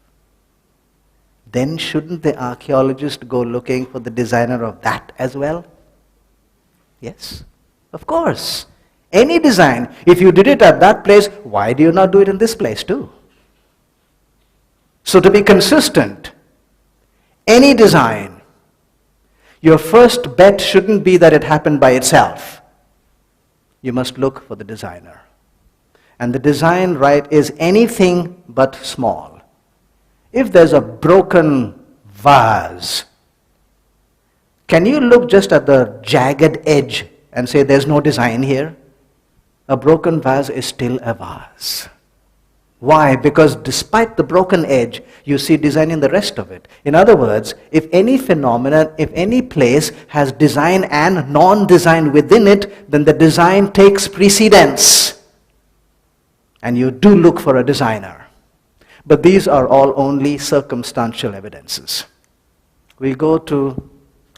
Then shouldn't the archaeologist go looking for the designer of that as well? Yes, of course. Any design, if you did it at that place, why do you not do it in this place too? So to be consistent, any design, your first bet shouldn't be that it happened by itself. You must look for the designer. And the design, right, is anything but small. If there's a broken vase, can you look just at the jagged edge and say there's no design here? A broken vase is still a vase. Why? Because despite the broken edge, you see design in the rest of it. In other words, if any phenomenon, if any place has design and non-design within it, then the design takes precedence. And you do look for a designer. But these are all only circumstantial evidences. We go to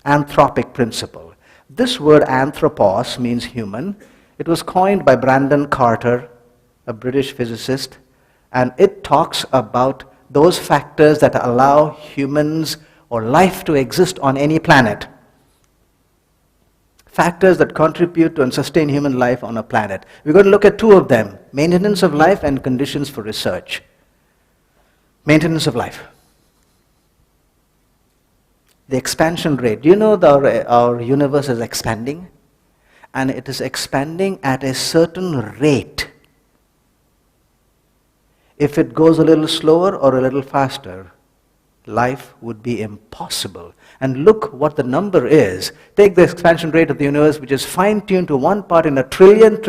anthropic principle. This word anthropos means human. It was coined by Brandon Carter, a British physicist. And it talks about those factors that allow humans or life to exist on any planet. Factors that contribute to and sustain human life on a planet. We're going to look at two of them, maintenance of life and conditions for research. Maintenance of life. The expansion rate. Do you know that our universe is expanding? And it is expanding at a certain rate. If it goes a little slower or a little faster, life would be impossible. And look what the number is. Take the expansion rate of the universe, which is fine-tuned to one part in a trillion.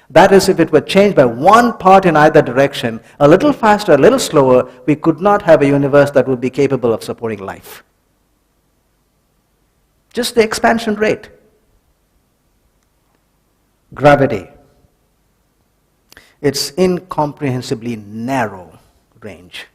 That is, if it were changed by one part in either direction, a little faster, a little slower, we could not have a universe that would be capable of supporting life. Just the expansion rate. Gravity. It's incomprehensibly narrow range.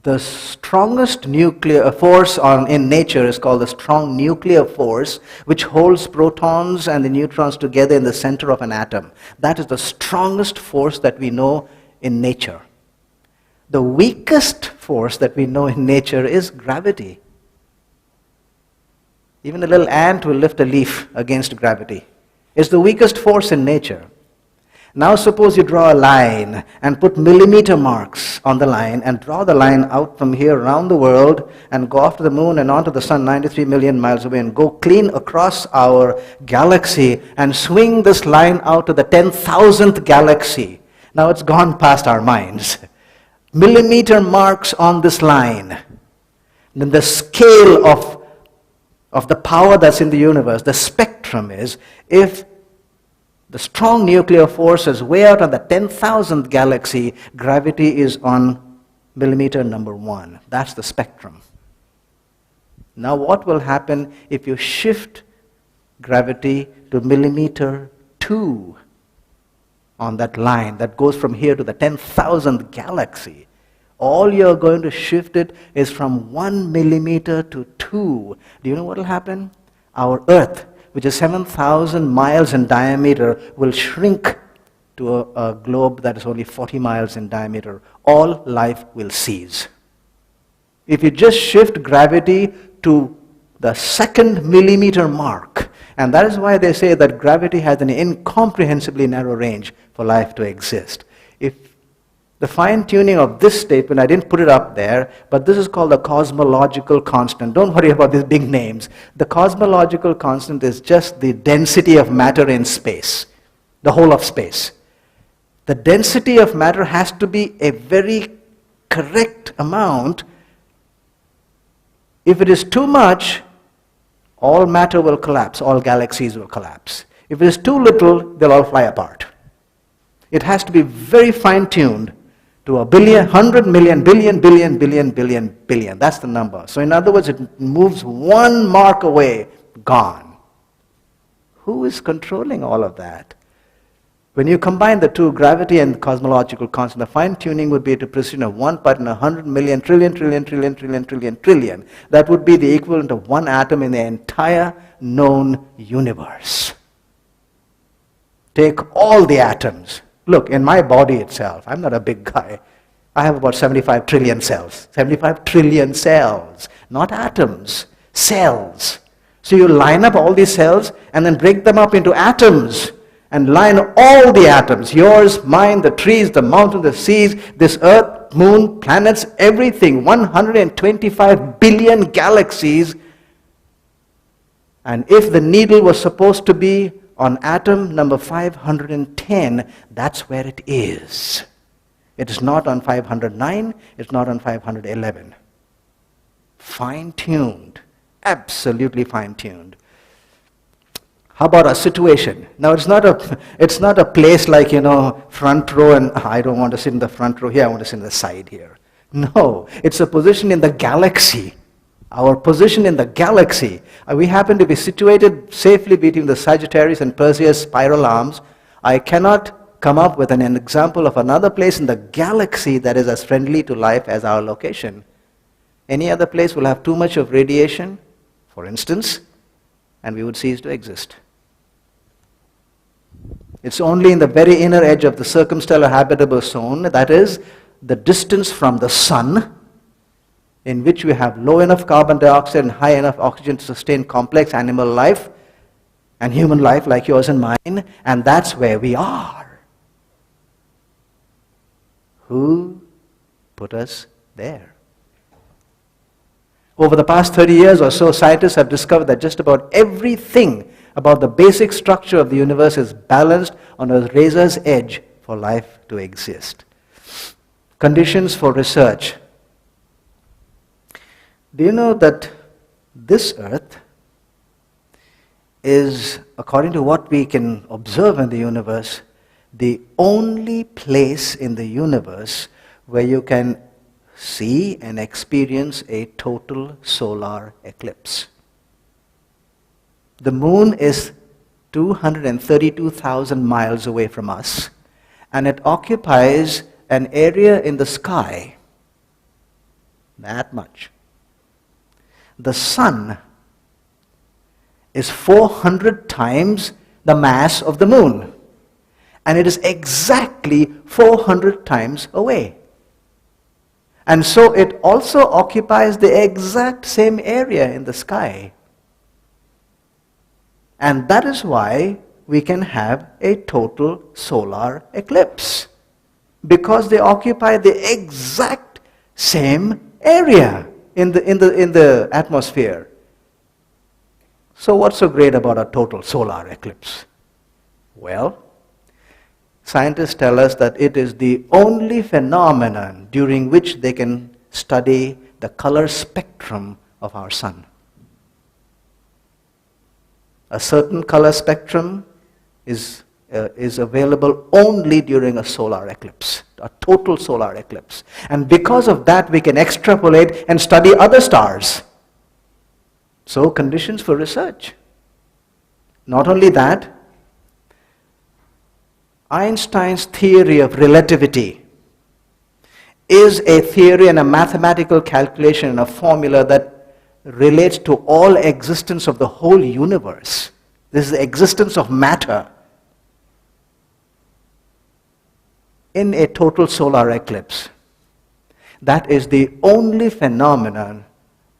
The strongest nuclear force in nature is called the strong nuclear force, which holds protons and the neutrons together in the center of an atom. That is the strongest force that we know in nature. The weakest force that we know in nature is gravity. Even a little ant will lift a leaf against gravity. It's the weakest force in nature. Now suppose you draw a line and put millimeter marks on the line and draw the line out from here around the world and go off to the moon and onto the sun 93 million miles away and go clean across our galaxy and swing this line out to the 10,000th galaxy. Now it's gone past our minds. Millimeter marks on this line. Then the scale of the power that's in the universe, the spectrum is, if the strong nuclear force is way out on the 10,000th galaxy, gravity is on millimeter number 1. That's the spectrum. Now what will happen if you shift gravity to millimeter 2 on that line that goes from here to the 10,000th galaxy? All you're going to shift it is from 1 millimeter to 2. Do you know what will happen? Our Earth, which is 7,000 miles in diameter, will shrink to a globe that is only 40 miles in diameter. All life will cease. If you just shift gravity to the second millimeter mark And that is why they say that gravity has an incomprehensibly narrow range for life to exist. If the fine-tuning of this statement, I didn't put it up there, but this is called the cosmological constant. Don't worry about these big names. The cosmological constant is just the density of matter in space, the whole of space. The density of matter has to be a very correct amount. If it is too much, all matter will collapse, all galaxies will collapse. If it is too little, they'll all fly apart. It has to be very fine-tuned to a billion, 100 million, billion, billion, billion, billion, billion. That's the number. So in other words, it moves one mark away, gone. Who is controlling all of that? When you combine the two, gravity and cosmological constant, the fine-tuning would be to precision of 1 part in 100 million, trillion, trillion, trillion, trillion, trillion, trillion. That would be the equivalent of one atom in the entire known universe. Take all the atoms. Look, in my body itself, I'm not a big guy. I have about 75 trillion cells. 75 trillion cells, not atoms, cells. So you line up all these cells and then break them up into atoms and line all the atoms, yours, mine, the trees, the mountains, the seas, this earth, moon, planets, everything, 125 billion galaxies. And if the needle was supposed to be on atom number 510, that's where it is. It is not on 509, it's not on 511. Fine-tuned, absolutely fine-tuned. How about a situation? Now it's not a place like, front row, and I don't want to sit in the front row here, I want to sit in the side here. No, it's a position in the galaxy. Our position in the galaxy. We happen to be situated safely between the Sagittarius and Perseus spiral arms. I cannot come up with an example of another place in the galaxy that is as friendly to life as our location. Any other place will have too much of radiation, for instance, and we would cease to exist. It's only in the very inner edge of the circumstellar habitable zone, that is, the distance from the sun, in which we have low enough carbon dioxide and high enough oxygen to sustain complex animal life and human life like yours and mine, and that's where we are. Who put us there? Over the past 30 years or so, scientists have discovered that just about everything about the basic structure of the universe is balanced on a razor's edge for life to exist. Conditions for research. Do you know that this earth is, according to what we can observe in the universe, the only place in the universe where you can see and experience a total solar eclipse? The moon is 232,000 miles away from us, and it occupies an area in the sky that much. The sun is 400 times the mass of the moon, and it is exactly 400 times away. And so it also occupies the exact same area in the sky. And that is why we can have a total solar eclipse, because they occupy the exact same area in the atmosphere. So what's so great about a total solar eclipse? Well, scientists tell us that it is the only phenomenon during which they can study the color spectrum of our sun. A certain color spectrum is available only during a solar eclipse, a total solar eclipse. And because of that, we can extrapolate and study other stars. So, conditions for research. Not only that, Einstein's theory of relativity is a theory and a mathematical calculation and a formula that relates to all existence of the whole universe. This is the existence of matter in a total solar eclipse. That is the only phenomenon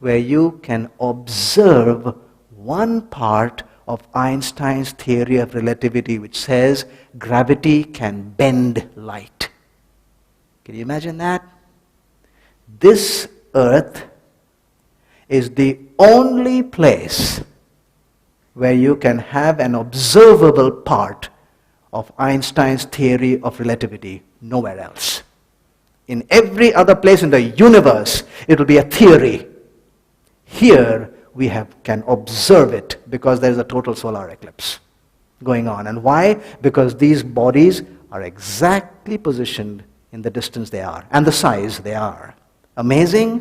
where you can observe one part of Einstein's theory of relativity, which says gravity can bend light. Can you imagine that? This earth is the only place where you can have an observable part of Einstein's theory of relativity. Nowhere else. In every other place in the universe, it will be a theory. Here, we can observe it because there is a total solar eclipse going on. And why? Because these bodies are exactly positioned in the distance they are and the size they are. Amazing?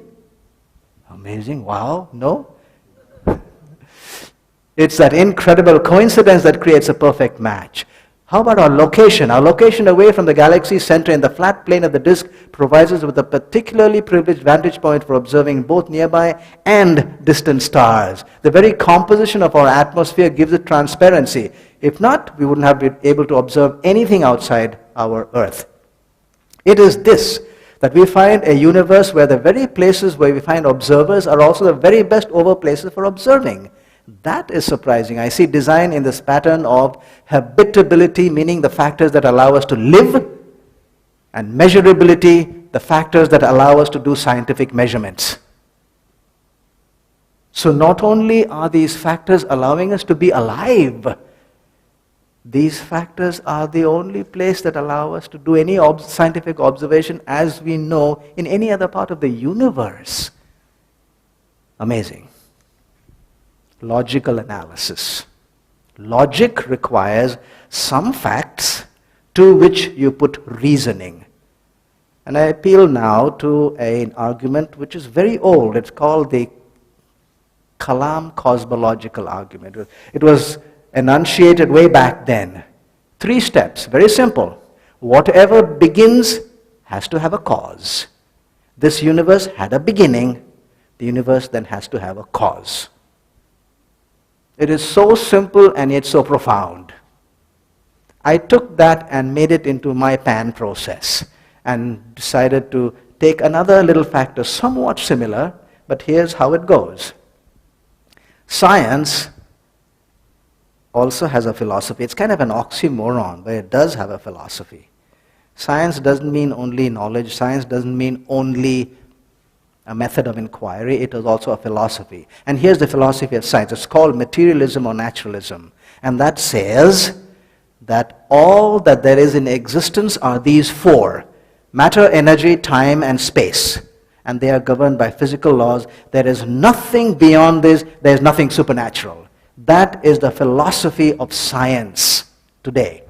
Amazing? Wow? No? It's that incredible coincidence that creates a perfect match. How about our location? Our location away from the galaxy's center in the flat plane of the disk provides us with a particularly privileged vantage point for observing both nearby and distant stars. The very composition of our atmosphere gives it transparency. If not, we wouldn't have been able to observe anything outside our Earth. It is this, that we find a universe where the very places where we find observers are also the very best over places for observing. That is surprising. I see design in this pattern of habitability, meaning the factors that allow us to live, and measurability, the factors that allow us to do scientific measurements. So not only are these factors allowing us to be alive, these factors are the only place that allow us to do any scientific observation as we know in any other part of the universe. Amazing. Logical analysis. Logic requires some facts to which you put reasoning. And I appeal now to an argument which is very old. It's called the Kalam cosmological argument. It was enunciated way back then. 3 steps, very simple. Whatever begins has to have a cause. This universe had a beginning. The universe then has to have a cause. It is so simple and yet so profound. I took that and made it into my PAN process and decided to take another little factor somewhat similar, but here's how it goes. Science also has a philosophy. It's kind of an oxymoron, but it does have a philosophy. Science doesn't mean only knowledge. Science doesn't mean only a method of inquiry. It is also a philosophy. And here's the philosophy of science. It's called materialism or naturalism. And that says that all that there is in existence are these 4. Matter, energy, time, and space. And they are governed by physical laws. There is nothing beyond this. There is nothing supernatural. That is the philosophy of science today.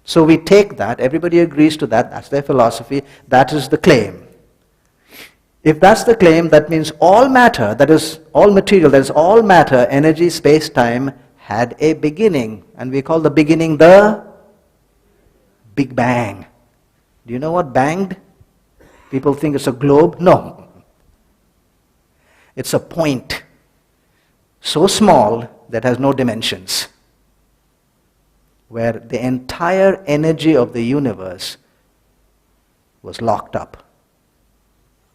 So we take that. Everybody agrees to that. That's their philosophy. That is the claim. If that's the claim, that means all matter, that is all material, that is all matter, energy, space, time, had a beginning. And we call the beginning the Big Bang. Do you know what banged? People think it's a globe. No. It's a point so small that has no dimensions, where the entire energy of the universe was locked up.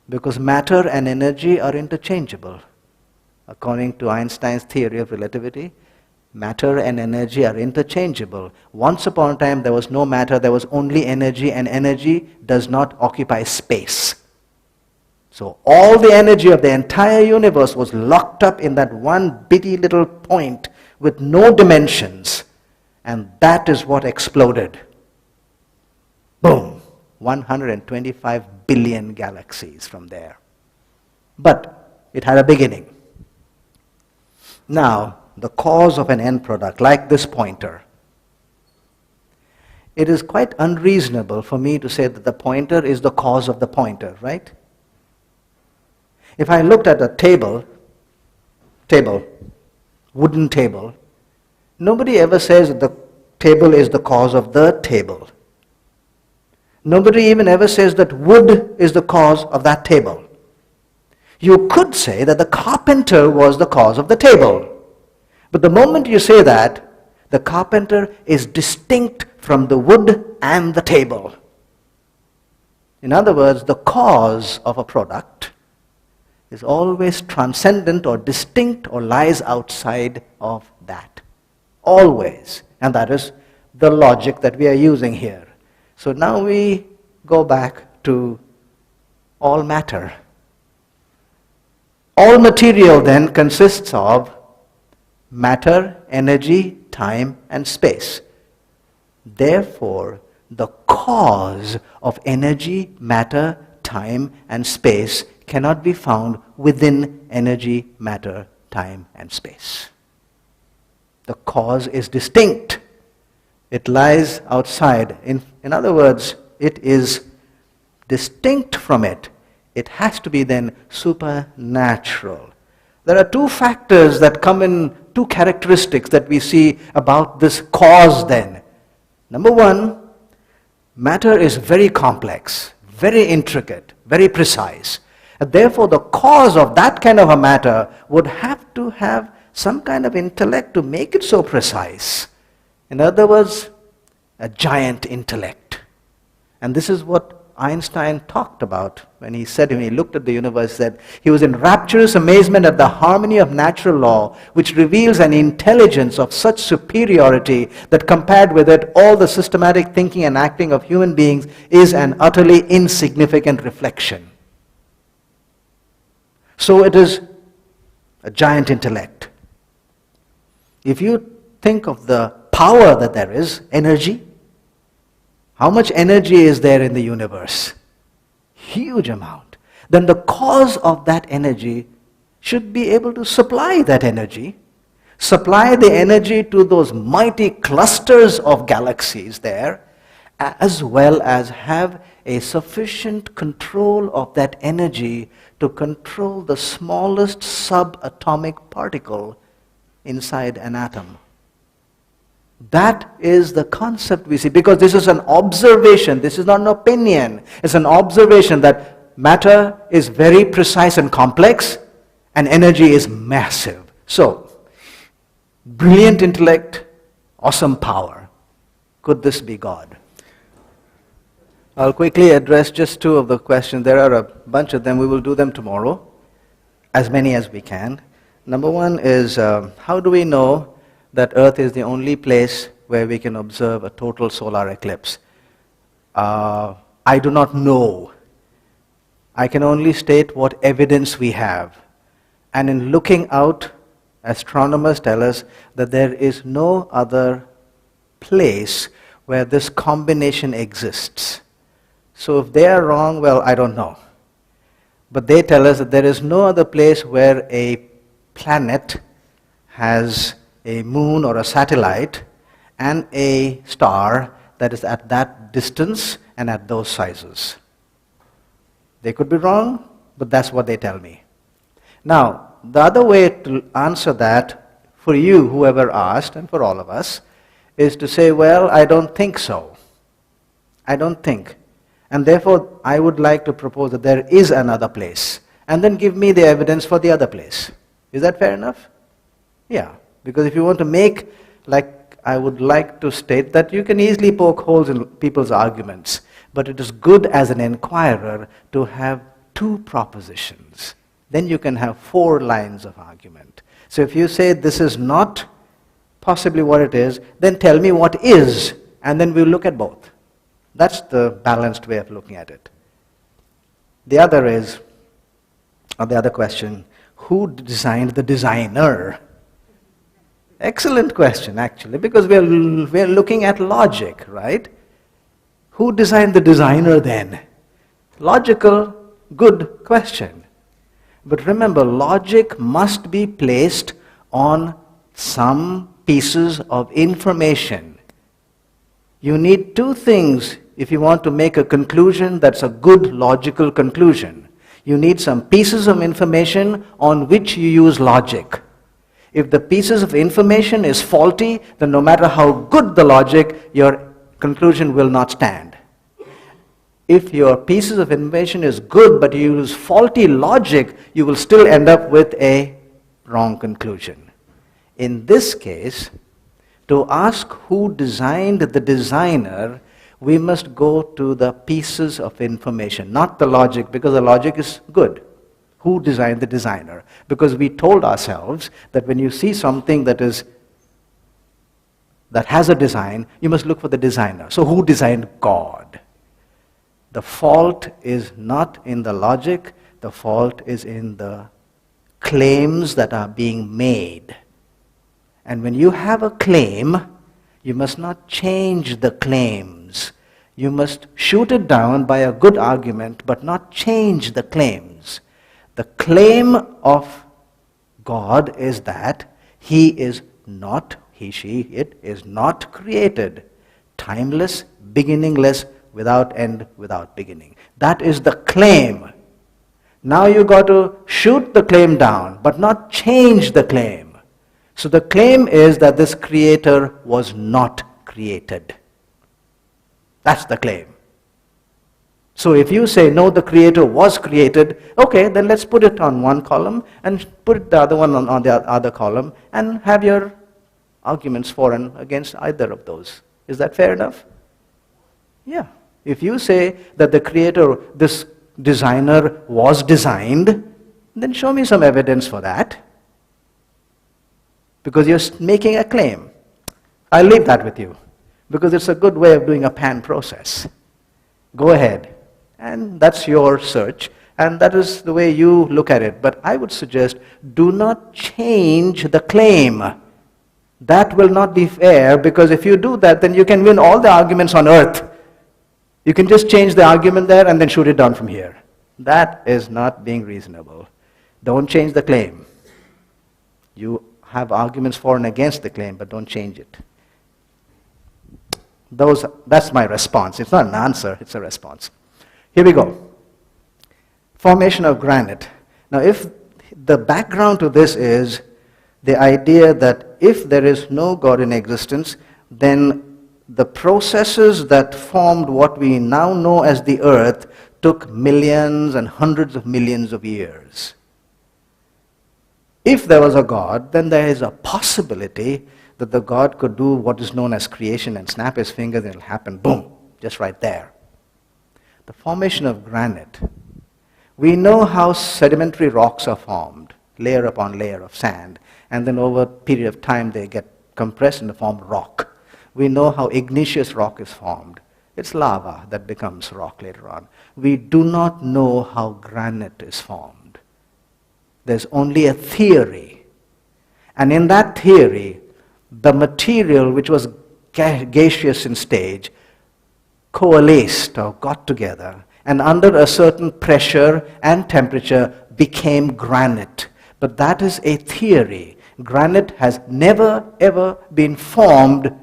Because matter and energy are interchangeable. According to Einstein's theory of relativity, matter and energy are interchangeable. Once upon a time there was no matter, there was only energy, and energy does not occupy space. So all the energy of the entire universe was locked up in that one bitty little point with no dimensions, and that is what exploded. Boom! 125 billion galaxies from there. But it had a beginning. Now, the cause of an end product, like this pointer. It is quite unreasonable for me to say that the pointer is the cause of the pointer, right? If I looked at a table, wooden table, nobody ever says that the table is the cause of the table. Nobody even ever says that wood is the cause of that table. You could say that the carpenter was the cause of the table. But the moment you say that, the carpenter is distinct from the wood and the table. In other words, the cause of a product is always transcendent or distinct or lies outside of that. Always. And that is the logic that we are using here. So now we go back to all matter. All material then consists of matter, energy, time, and space. Therefore, the cause of energy, matter, time, and space cannot be found within energy, matter, time, and space. The cause is distinct. It lies outside. In other words, it is distinct from it. It has to be then supernatural. There are two factors that come in, two characteristics that we see about this cause then. Number one, matter is very complex, very intricate, very precise. And therefore, the cause of that kind of a matter would have to have some kind of intellect to make it so precise. In other words, a giant intellect. And this is what Einstein talked about when he said, when he looked at the universe, said he was in rapturous amazement at the harmony of natural law, which reveals an intelligence of such superiority that compared with it, all the systematic thinking and acting of human beings is an utterly insignificant reflection. So it is a giant intellect. If you think of the power that there is, energy, how much energy is there in the universe? Huge amount. Then the cause of that energy should be able to supply that energy, supply the energy to those mighty clusters of galaxies there, as well as have a sufficient control of that energy to control the smallest subatomic particle inside an atom. That is the concept we see, because this is an observation, this is not an opinion. It's an observation that matter is very precise and complex, and energy is massive. So, brilliant intellect, awesome power. Could this be God? I'll quickly address just two of the questions. There are a bunch of them. We will do them tomorrow, as many as we can. Number one is, how do we know that Earth is the only place where we can observe a total solar eclipse? I do not know. I can only state what evidence we have. And in looking out, astronomers tell us that there is no other place where this combination exists. So if they are wrong, well, I don't know. But they tell us that there is no other place where a planet has a moon or a satellite and a star that is at that distance and at those sizes. They could be wrong, but that's what they tell me. Now, the other way to answer that for you, whoever asked, and for all of us, is to say, well, I don't think so. I don't think. And therefore, I would like to propose that there is another place. And then give me the evidence for the other place. Is that fair enough? Yeah. Because if you want to make, like I would like to state, that you can easily poke holes in people's arguments. But it is good as an inquirer to have two propositions. Then you can have 4 lines of argument. So if you say this is not possibly what it is, then tell me what is, and then we'll look at both. That's the balanced way of looking at it. The other is, or the other question, who designed the designer? Excellent question, actually, because we're looking at logic, right? Who designed the designer then? Logical, good question. But remember, logic must be placed on some pieces of information. You need 2 things if you want to make a conclusion that's a good logical conclusion. You need some pieces of information on which you use logic. If the pieces of information is faulty, then no matter how good the logic, your conclusion will not stand. If your pieces of information is good, but you use faulty logic, you will still end up with a wrong conclusion. In this case, to ask who designed the designer, we must go to the pieces of information, not the logic, because the logic is good. Who designed? The designer. Because we told ourselves that when you see something that has a design, you must look for the designer. So who designed? God. The fault is not in the logic, the fault is in the claims that are being made. And when you have a claim, you must not change the claims. You must shoot it down by a good argument, but not change the claims. The claim of God is that He is not, He, she, it is not created. Timeless, beginningless, without end, without beginning. That is the claim. Now you got to shoot the claim down, but not change the claim. So the claim is that this creator was not created. That's the claim. So if you say, no, the creator was created, okay, then let's put it on one column and put the other one on the other column and have your arguments for and against either of those. Is that fair enough? Yeah. If you say that the creator, this designer was designed, then show me some evidence for that. Because you're making a claim. I'll leave that with you. Because it's a good way of doing a PAN process. Go ahead. And that's your search. And that is the way you look at it. But I would suggest, do not change the claim. That will not be fair, because if you do that, then you can win all the arguments on earth. You can just change the argument there and then shoot it down from here. That is not being reasonable. Don't change the claim. You have arguments for and against the claim, but don't change it. That's my response. It's not an answer, it's a response. Here we go. Formation of granite. Now, if the background to this is the idea that if there is no God in existence, then the processes that formed what we now know as the earth took millions and hundreds of millions of years. If there was a God, then there is a possibility that the God could do what is known as creation and snap his fingers and it'll happen, boom, just right there. The formation of granite. We know how sedimentary rocks are formed, layer upon layer of sand, and then over a period of time they get compressed and form rock. We know how igneous rock is formed. It's lava that becomes rock later on. We do not know how granite is formed. There's only a theory. And in that theory, the material which was gaseous in stage coalesced or got together, and under a certain pressure and temperature became granite. But that is a theory. Granite has never ever been formed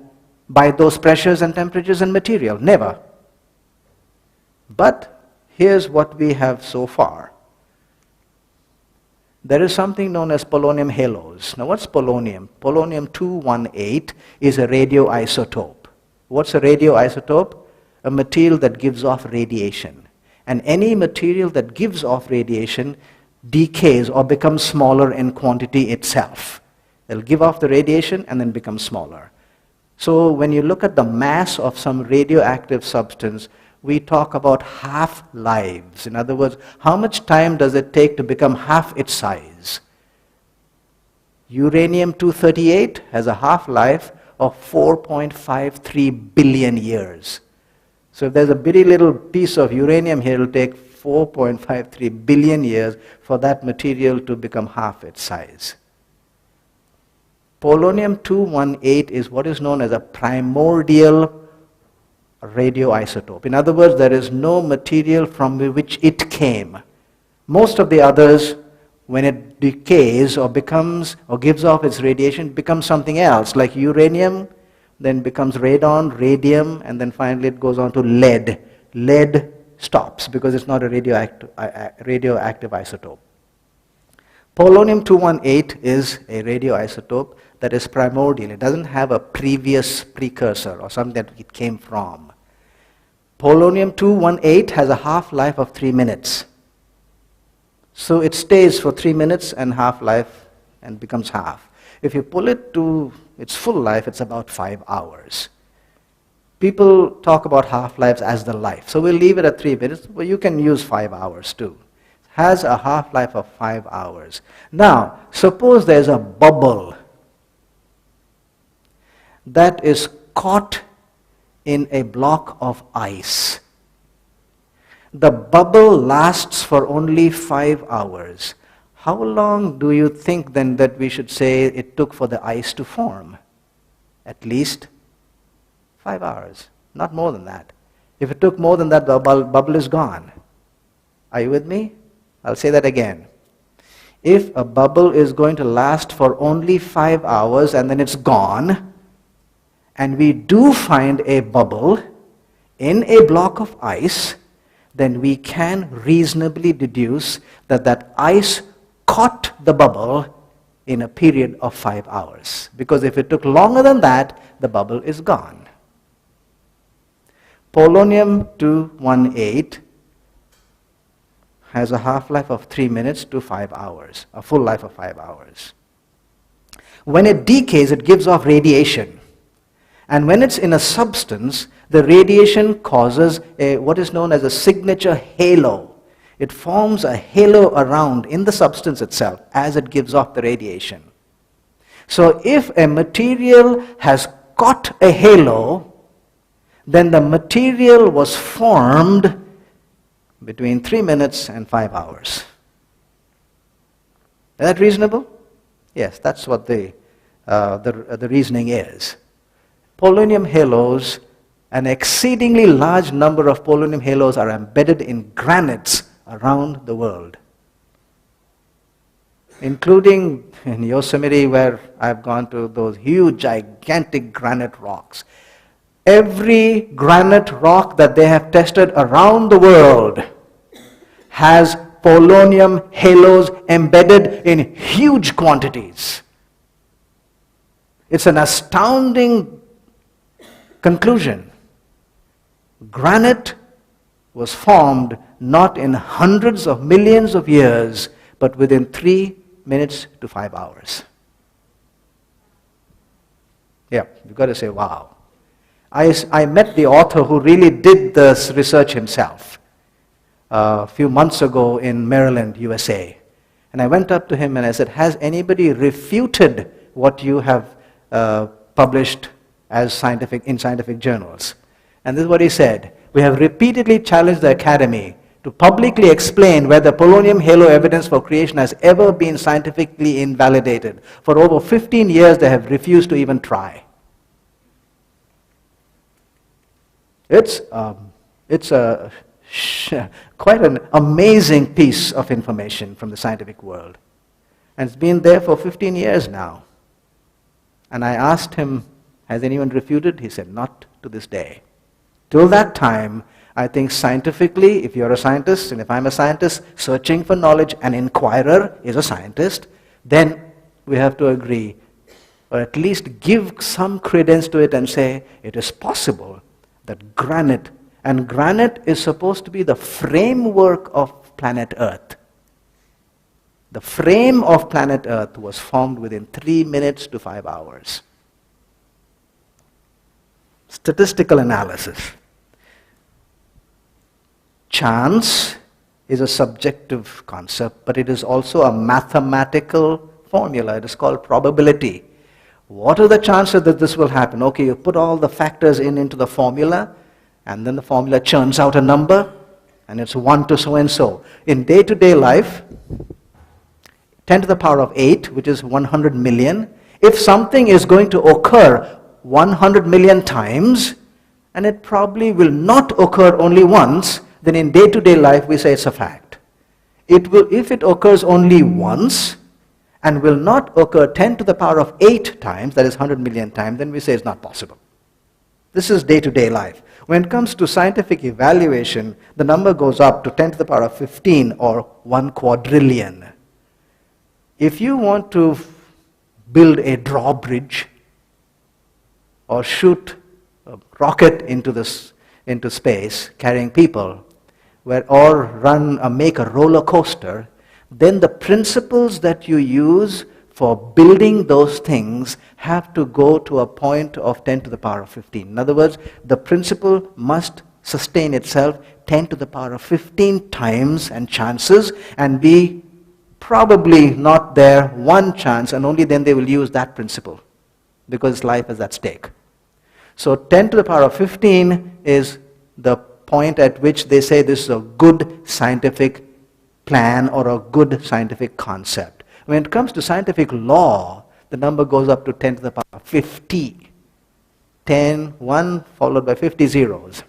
by those pressures and temperatures and material. Never. But here's what we have so far. There is something known as polonium halos. Now what's polonium? Polonium-218 is a radioisotope. What's a radioisotope? A material that gives off radiation. And any material that gives off radiation decays or becomes smaller in quantity itself. It'll give off the radiation and then become smaller. So when you look at the mass of some radioactive substance, we talk about half-lives. In other words, how much time does it take to become half its size? Uranium-238 has a half-life of 4.53 billion years. So if there's a bitty little piece of uranium here, it'll take 4.53 billion years for that material to become half its size. Polonium-218 is what is known as a primordial radioisotope. In other words, there is no material from which it came. Most of the others, when it decays or becomes or gives off its radiation, becomes something else, like uranium, then becomes radon, radium, and then finally it goes on to lead. Lead stops because it's not a radioactive isotope. Polonium-218 is a radioisotope that is primordial. It doesn't have a previous precursor or something that it came from. Polonium-218 has a half-life of 3 minutes. So it stays for 3 minutes and half-life and becomes half. If you pull it to its full life, it's about 5 hours. People talk about half-lives as the life. So we'll leave it at 3 minutes, but you can use 5 hours too. has a half-life of 5 hours. Now, suppose there's a bubble that is caught in a block of ice. The bubble lasts for only 5 hours. How long do you think then that we should say it took for the ice to form? At least 5 hours, not more than that. If it took more than that, the bubble is gone. Are you with me? I'll say that again. If a bubble is going to last for only 5 hours and then it's gone, and we do find a bubble in a block of ice, then we can reasonably deduce that that ice caught the bubble in a period of 5 hours. Because if it took longer than that, the bubble is gone. Polonium-218 has a half-life of 3 minutes to 5 hours, a full life of 5 hours. When it decays, it gives off radiation. And when it's in a substance, the radiation causes what is known as a signature halo. It forms a halo around in the substance itself as it gives off the radiation. So if a material has caught a halo, then the material was formed between 3 minutes and 5 hours. Is that reasonable? Yes, that's what the reasoning is. Polonium halos, an exceedingly large number of polonium halos are embedded in granites around the world, including in Yosemite, where I've gone to those huge, gigantic granite rocks. Every granite rock that they have tested around the world has polonium halos embedded in huge quantities. It's an astounding conclusion. Granite was formed not in hundreds of millions of years, but within 3 minutes to 5 hours. Yeah, you've got to say, wow. I met the author who really did this research himself a few months ago in Maryland, USA. And I went up to him and I said, has anybody refuted what you have published as in scientific journals? And this is what he said. We have repeatedly challenged the Academy to publicly explain whether polonium halo evidence for creation has ever been scientifically invalidated. For over 15 years, they have refused to even try. It's quite an amazing piece of information from the scientific world. And it's been there for 15 years now. And I asked him, has anyone refuted? He said, not to this day. Till that time, I think scientifically, if you're a scientist, and if I'm a scientist, searching for knowledge, an inquirer is a scientist, then we have to agree, or at least give some credence to it and say, it is possible that granite, and granite is supposed to be the framework of planet Earth. The frame of planet Earth was formed within 3 minutes to 5 hours. Statistical analysis. Chance is a subjective concept, but it is also a mathematical formula. It is called probability. What are the chances that this will happen? Okay, you put all the factors into the formula, and then the formula churns out a number, and it's 1 to so-and-so. In day-to-day life, 10 to the power of 8, which is 100 million, if something is going to occur 100 million times, and it probably will not occur only once, then in day-to-day life we say it's a fact. It will, if it occurs only once, and will not occur 10 to the power of 8 times, that is 100 million times, then we say it's not possible. This is day-to-day life. When it comes to scientific evaluation, the number goes up to 10 to the power of 15 or 1 quadrillion. If you want to build a drawbridge or shoot a rocket into space carrying people, or make a roller coaster, then the principles that you use for building those things have to go to a point of 10 to the power of 15. In other words, the principle must sustain itself 10 to the power of 15 times and chances, and be probably not there one chance, and only then they will use that principle because life is at stake. So 10 to the power of 15 is the point at which they say this is a good scientific plan or a good scientific concept. When it comes to scientific law, the number goes up to 10 to the power of 50. 10, 1 followed by 50 zeros.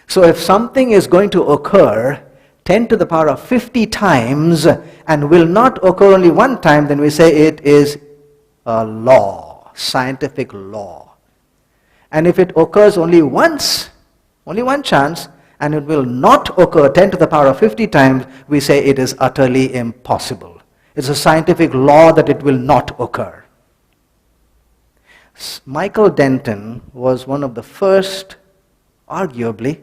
So if something is going to occur 10 to the power of 50 times and will not occur only one time, then we say it is a law, scientific law. And if it occurs only once, only one chance, and it will not occur 10 to the power of 50 times, we say it is utterly impossible. It's a scientific law that it will not occur. Michael Denton was one of the first, arguably,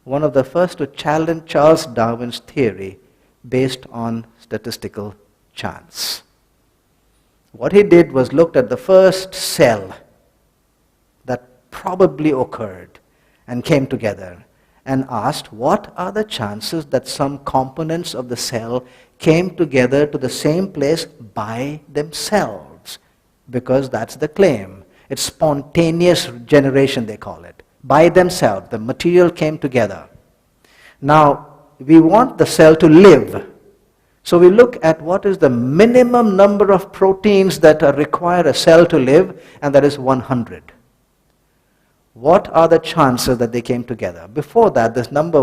one of the first to challenge Charles Darwin's theory based on statistical chance. What he did was looked at the first cell that probably occurred and came together and asked, what are the chances that some components of the cell came together to the same place by themselves? Because that's the claim. It's spontaneous generation, they call it. By themselves, the material came together. Now, we want the cell to live. So we look at what is the minimum number of proteins that require a cell to live, and that is 100. What are the chances that they came together? Before that, this number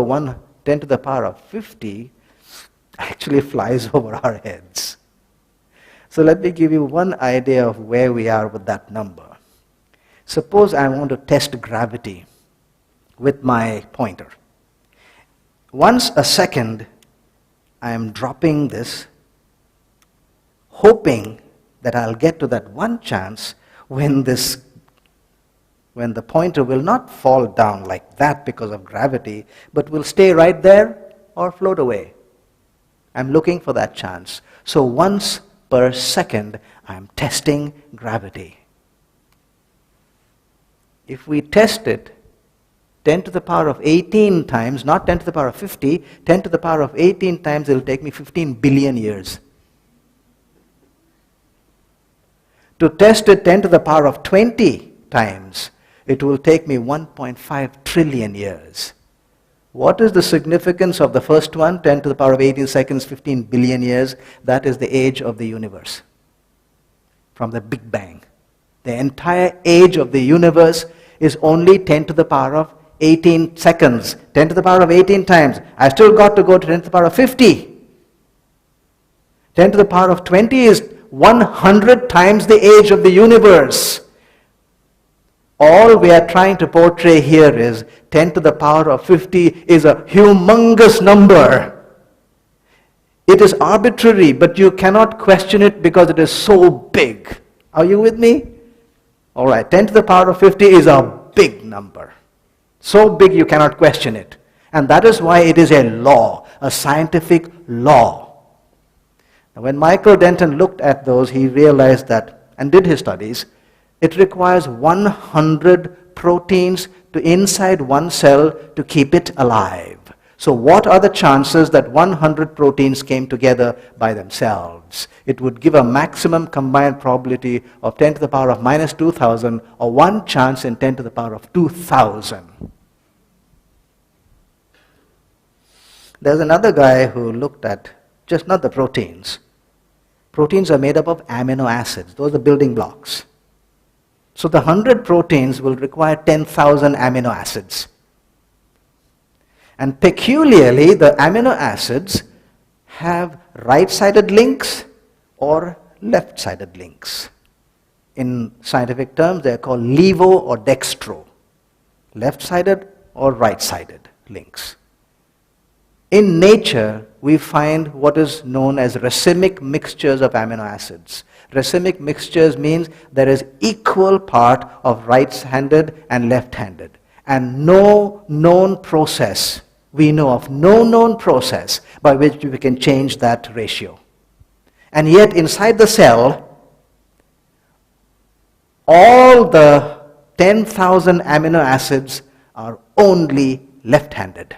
10 to the power of 50 actually flies over our heads. So let me give you one idea of where we are with that number. Suppose I want to test gravity with my pointer. Once a second, I am dropping this, hoping that I'll get to that one chance when the pointer will not fall down like that because of gravity, but will stay right there or float away. I'm looking for that chance. So once per second, I'm testing gravity. If we test it 10 to the power of 18 times, not 10 to the power of 50, 10 to the power of 18 times, it will take me 15 billion years. To test it 10 to the power of 20 times, it will take me 1.5 trillion years. What is the significance of the first one, 10 to the power of 18 seconds, 15 billion years? That is the age of the universe, from the Big Bang. The entire age of the universe is only 10 to the power of 18 seconds. 10 to the power of 18 times. I still got to go to 10 to the power of 50. 10 to the power of 20 is 100 times the age of the universe. All we are trying to portray here is 10 to the power of 50 is a humongous number. It is arbitrary, but you cannot question it because it is so big. Are you with me? All right, 10 to the power of 50 is a big number. So big you cannot question it. And that is why it is a law, a scientific law. Now, when Michael Denton looked at those, he realized that, and did his studies, it requires 100 proteins inside one cell to keep it alive. So what are the chances that 100 proteins came together by themselves? It would give a maximum combined probability of 10 to the power of minus 2000, or one chance in 10 to the power of 2000. There's another guy who looked at just not the proteins. Proteins are made up of amino acids. Those are building blocks. So the 100 proteins will require 10,000 amino acids. And peculiarly, the amino acids have right-sided links or left-sided links. In scientific terms, they are called levo or dextro, left-sided or right-sided links. In nature, we find what is known as racemic mixtures of amino acids. Racemic mixtures means there is equal part of right-handed and left-handed. And no known process, we know of no known process by which we can change that ratio. And yet inside the cell, all the 10,000 amino acids are only left-handed.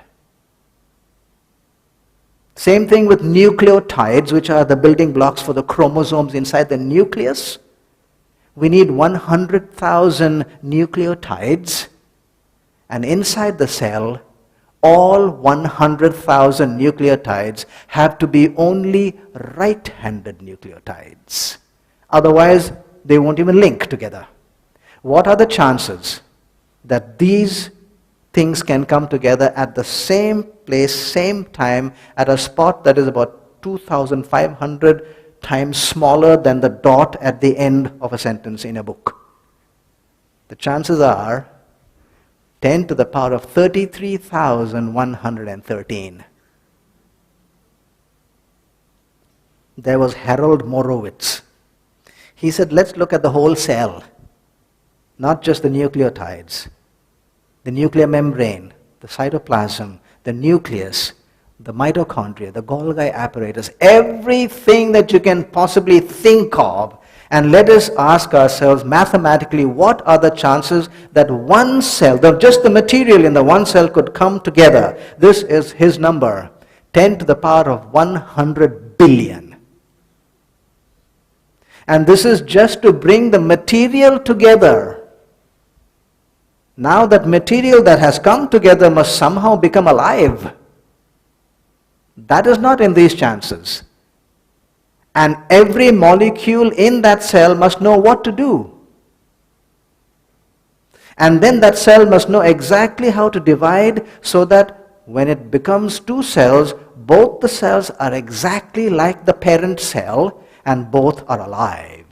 Same thing with nucleotides, which are the building blocks for the chromosomes inside the nucleus. We need 100,000 nucleotides, and inside the cell, all 100,000 nucleotides have to be only right-handed nucleotides. Otherwise, they won't even link together. What are the chances that these things can come together at the same place, same time, at a spot that is about 2,500 times smaller than the dot at the end of a sentence in a book? The chances are 10 to the power of 33,113. There was Harold Morowitz. He said, let's look at the whole cell, not just the nucleotides. The nuclear membrane, the cytoplasm, the nucleus, the mitochondria, the Golgi apparatus, everything that you can possibly think of. And let us ask ourselves mathematically, what are the chances that one cell, just the material in the one cell could come together? This is his number, 10 to the power of 100 billion. And this is just to bring the material together. Now that material that has come together must somehow become alive. That is not in these chances. And every molecule in that cell must know what to do. And then that cell must know exactly how to divide so that when it becomes two cells, both the cells are exactly like the parent cell and both are alive.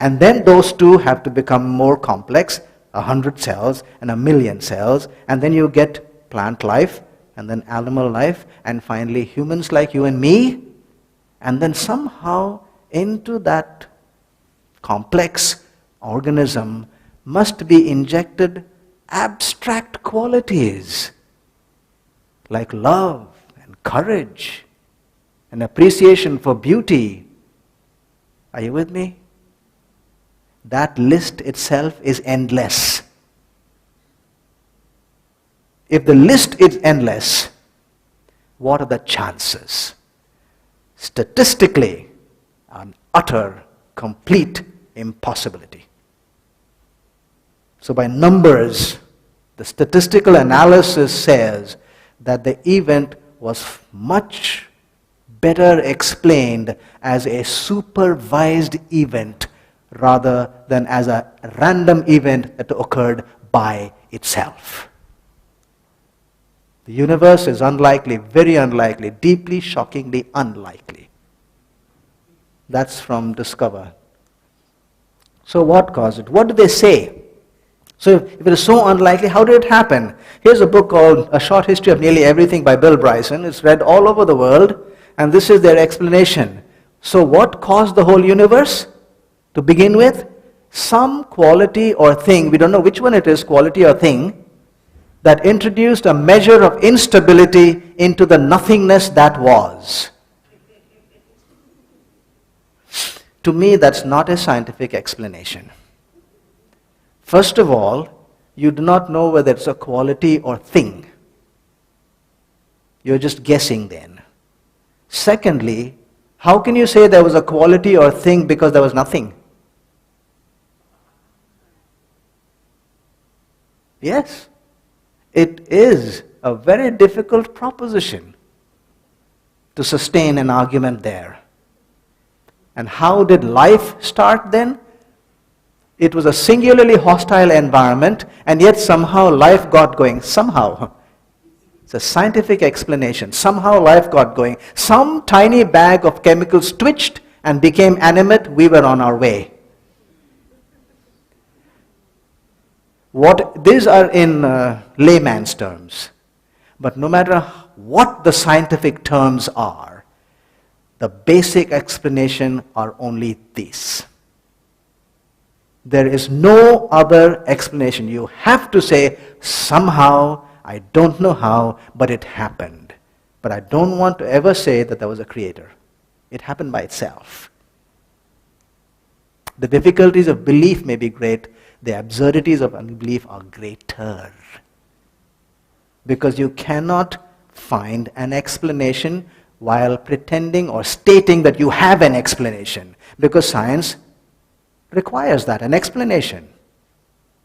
And then those two have to become more complex, 100 cells and 1,000,000 cells, and then you get plant life, and then animal life, and finally humans like you and me, and then somehow into that complex organism must be injected abstract qualities like love and courage and appreciation for beauty. Are you with me? That list itself is endless. If the list is endless, what are the chances? Statistically, an utter, complete impossibility. So by numbers, the statistical analysis says that the event was much better explained as a supervised event rather than as a random event that occurred by itself. The universe is unlikely, very unlikely, deeply, shockingly unlikely. That's from Discover. So what caused it? What do they say? So if it is so unlikely, how did it happen? Here's a book called A Short History of Nearly Everything by Bill Bryson. It's read all over the world, and this is their explanation. So what caused the whole universe? To begin with, some quality or thing, we don't know which one it is, quality or thing, that introduced a measure of instability into the nothingness that was. To me, that's not a scientific explanation. First of all, you do not know whether it's a quality or thing. You're just guessing then. Secondly, how can you say there was a quality or thing because there was nothing? Yes, it is a very difficult proposition to sustain an argument there. And how did life start then? It was a singularly hostile environment, and yet somehow life got going. Somehow. It's a scientific explanation. Somehow life got going. Some tiny bag of chemicals twitched and became animate. We were on our way. These are in layman's terms. But no matter what the scientific terms are, the basic explanation are only these. There is no other explanation. You have to say, somehow, I don't know how, but it happened. But I don't want to ever say that there was a creator. It happened by itself. The difficulties of belief may be great. The absurdities of unbelief are greater. Because you cannot find an explanation while pretending or stating that you have an explanation. Because science requires that, an explanation.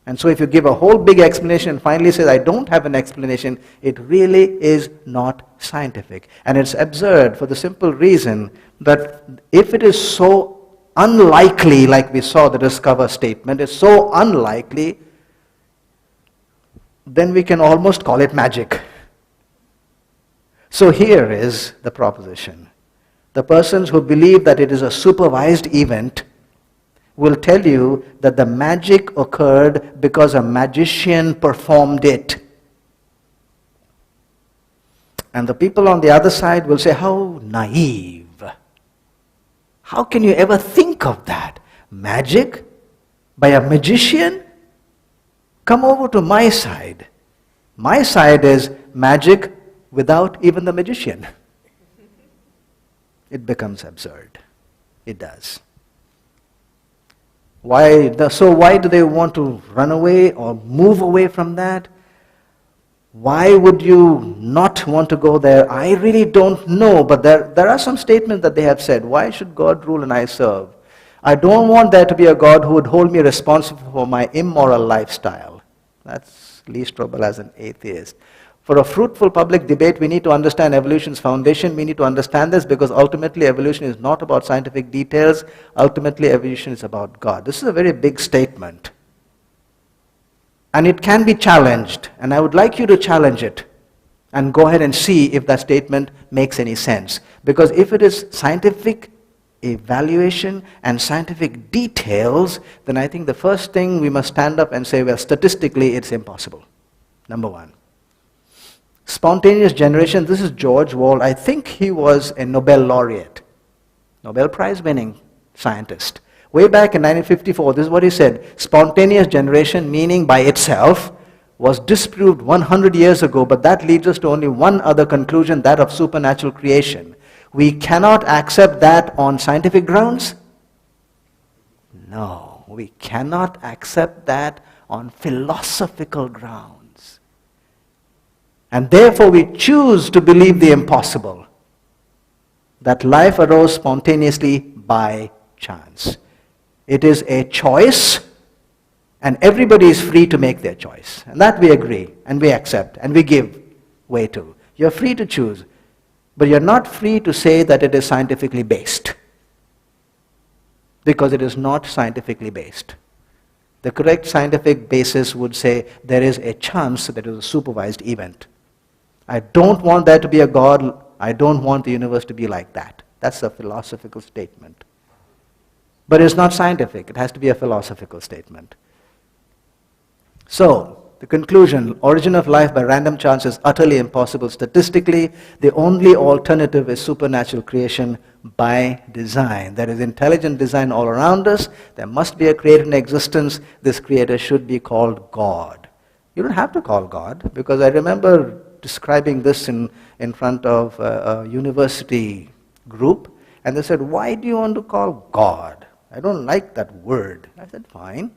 And so if you give a whole big explanation and finally say, I don't have an explanation, it really is not scientific. And it's absurd for the simple reason that if it is so unlikely, like we saw the discover statement, is so unlikely, then we can almost call it magic. So here is the proposition. The persons who believe that it is a supervised event will tell you that the magic occurred because a magician performed it. And the people on the other side will say, how naive. How can you ever think of that? Magic? By a magician? Come over to my side. My side is magic without even the magician. It becomes absurd. It does. So why do they want to run away or move away from that? Why would you not want to go there? I really don't know, but there are some statements that they have said. Why should God rule and I serve? I don't want there to be a God who would hold me responsible for my immoral lifestyle. That's least trouble as an atheist. For a fruitful public debate, we need to understand evolution's foundation. We need to understand this because ultimately evolution is not about scientific details. Ultimately evolution is about God. This is a very big statement. And it can be challenged. And I would like you to challenge it and go ahead and see if that statement makes any sense. Because if it is scientific evaluation and scientific details, then I think the first thing we must stand up and say, well, statistically it's impossible. Number one. Spontaneous generation, this is George Wald. I think he was a Nobel laureate, Nobel Prize winning scientist. Way back in 1954, this is what he said. Spontaneous generation, meaning by itself, was disproved 100 years ago, but that leads us to only one other conclusion, that of supernatural creation. We cannot accept that on scientific grounds. No, we cannot accept that on philosophical grounds. And therefore we choose to believe the impossible, that life arose spontaneously by chance. It is a choice, and everybody is free to make their choice. And that we agree, and we accept, and we give way to. You're free to choose, but you're not free to say that it is scientifically based, because it is not scientifically based. The correct scientific basis would say there is a chance that it is a supervised event. I don't want there to be a God. I don't want the universe to be like that. That's a philosophical statement. But it's not scientific. It has to be a philosophical statement. So, the conclusion, origin of life by random chance is utterly impossible statistically. The only alternative is supernatural creation by design. There is intelligent design all around us. There must be a creator in existence. This creator should be called God. You don't have to call God, because I remember describing this in front of a university group, and they said, why do you want to call God? I don't like that word. I said, fine.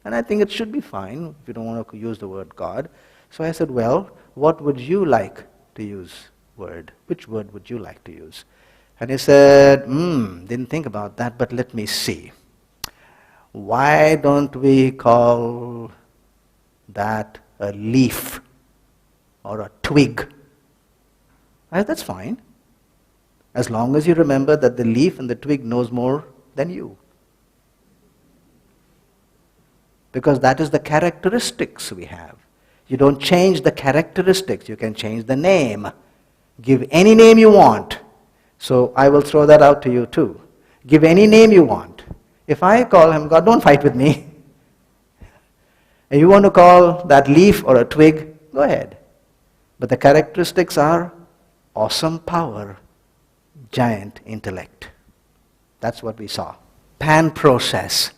And I think it should be fine if you don't want to use the word God. So I said, well, what would you like to use word? Which word would you like to use? And he said, didn't think about that, but let me see. Why don't we call that a leaf or a twig? I said, that's fine, as long as you remember that the leaf and the twig knows more than you. Because that is the characteristics we have. You don't change the characteristics, you can change the name. Give any name you want. So I will throw that out to you too. Give any name you want. If I call him God, don't fight with me. And you want to call that leaf or a twig, go ahead. But the characteristics are awesome power, giant intellect. That's what we saw. Pan process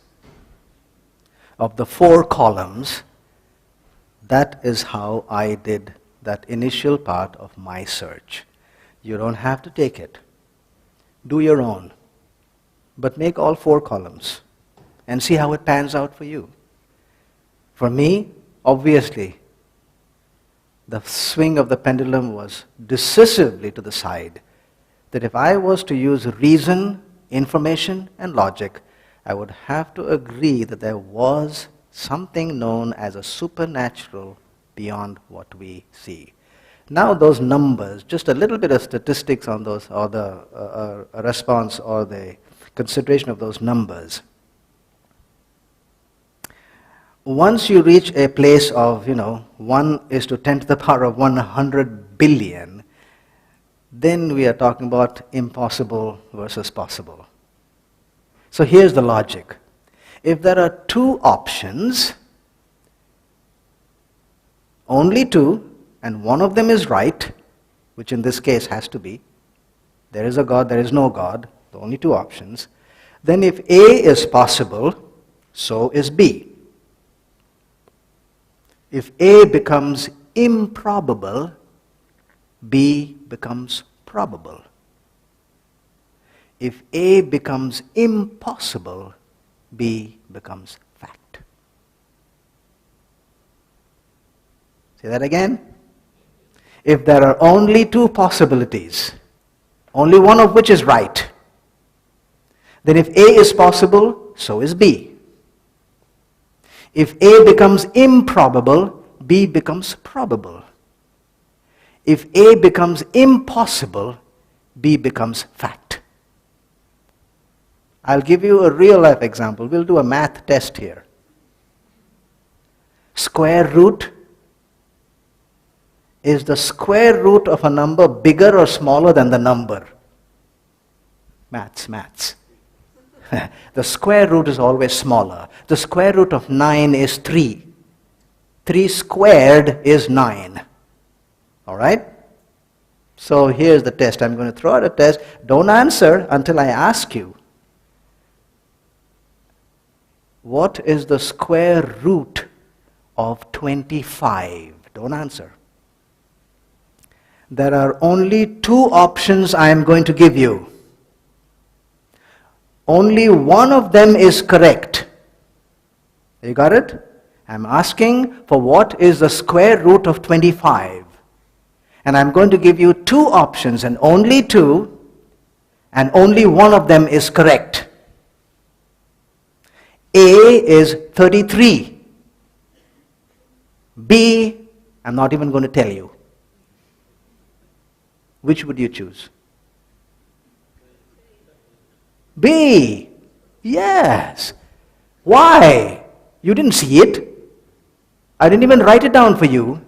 of the 4 columns, that is how I did that initial part of my search. You don't have to take it. Do your own. But make all 4 columns and see how it pans out for you. For me, obviously, the swing of the pendulum was decisively to the side. That if I was to use reason, information, and logic, I would have to agree that there was something known as a supernatural beyond what we see. Now those numbers, just a little bit of statistics on those, or the response or the consideration of those numbers. Once you reach a place of, 1 is to 10 to the power of 100 billion, then we are talking about impossible versus possible. So here's the logic. If there are two options, only two, and one of them is right, which in this case has to be, there is a God, there is no God, the only two options, then if A is possible, so is B. If A becomes improbable, B becomes probable. If A becomes impossible, B becomes fact. Say that again. If there are only two possibilities, only one of which is right, then if A is possible, so is B. If A becomes improbable, B becomes probable. If A becomes impossible, B becomes fact. I'll give you a real life example. We'll do a math test here. Square root. Is the square root of a number bigger or smaller than the number? Maths. The square root is always smaller. The square root of 9 is 3. 3 squared is 9. All right? So here's the test. I'm going to throw out a test. Don't answer until I ask you. What is the square root of 25? Don't answer. There are only two options I am going to give you. Only one of them is correct. You got it? I'm asking for what is the square root of 25. And I'm going to give you two options, and only two, and only one of them is correct. A is 33. B, I'm not even going to tell you. Which would you choose? B. Yes. Why? You didn't see it. I didn't even write it down for you.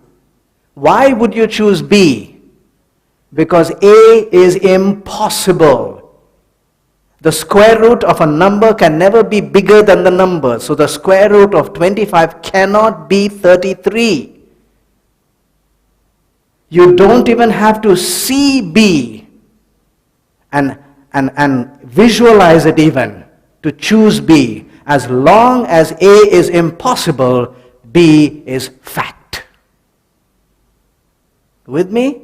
Why would you choose B? Because A is impossible. The square root of a number can never be bigger than the number. So the square root of 25 cannot be 33. You don't even have to see B and visualize it even to choose B. As long as A is impossible, B is fact. With me?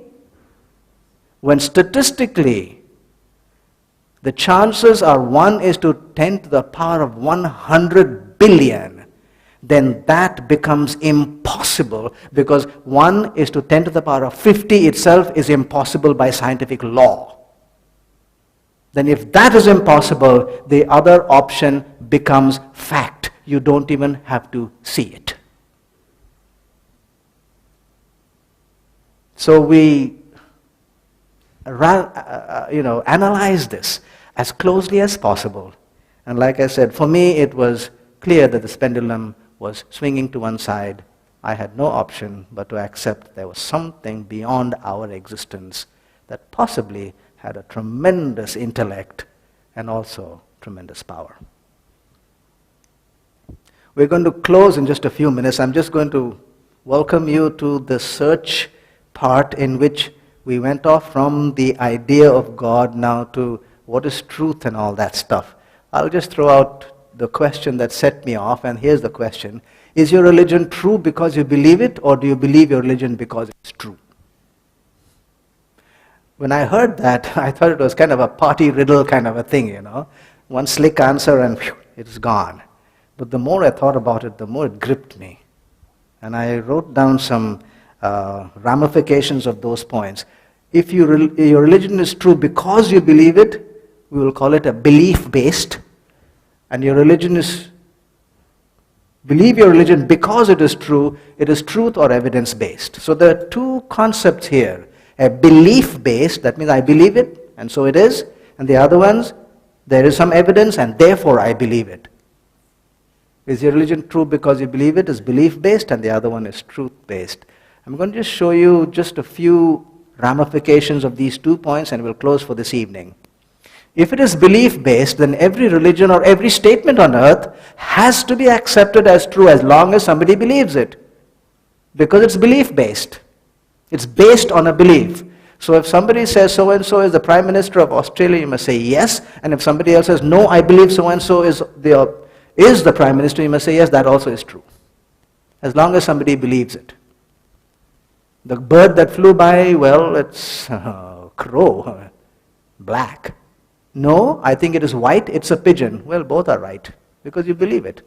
When statistically the chances are 1 is to 10 to the power of 100 billion, then that becomes impossible, because 1 is to 10 to the power of 50 itself is impossible by scientific law. Then if that is impossible, the other option becomes fact. You don't even have to see it. So we analyze this as closely as possible. And like I said, for me it was clear that this pendulum was swinging to one side. I had no option but to accept there was something beyond our existence that possibly had a tremendous intellect and also tremendous power. We're going to close in just a few minutes. I'm just going to welcome you to the search part, in which we went off from the idea of God now to what is truth and all that stuff. I'll just throw out the question that set me off, and here's the question. Is your religion true because you believe it, or do you believe your religion because it's true? When I heard that, I thought it was kind of a party riddle kind of a thing, One slick answer and whew, it's gone. But the more I thought about it, the more it gripped me. And I wrote down some ramifications of those points. If your religion is true because you believe it, we will call it a belief-based. And your religion is, believe your religion because it is truth or evidence-based. So there are two concepts here. A belief-based, that means I believe it, and so it is. And the other ones, there is some evidence, and therefore I believe it. Is your religion true because you believe it? Is belief-based, and the other one is truth-based. I'm going to just show you just a few ramifications of these 2 points, and we'll close for this evening. If it is belief-based, then every religion or every statement on earth has to be accepted as true as long as somebody believes it. Because it's belief-based. It's based on a belief. So if somebody says so-and-so is the Prime Minister of Australia, you must say yes. And if somebody else says, no, I believe so-and-so is the Prime Minister, you must say yes, that also is true. As long as somebody believes it. The bird that flew by, well, it's a crow, black. No, I think it is white, it's a pigeon. Well, both are right, because you believe it.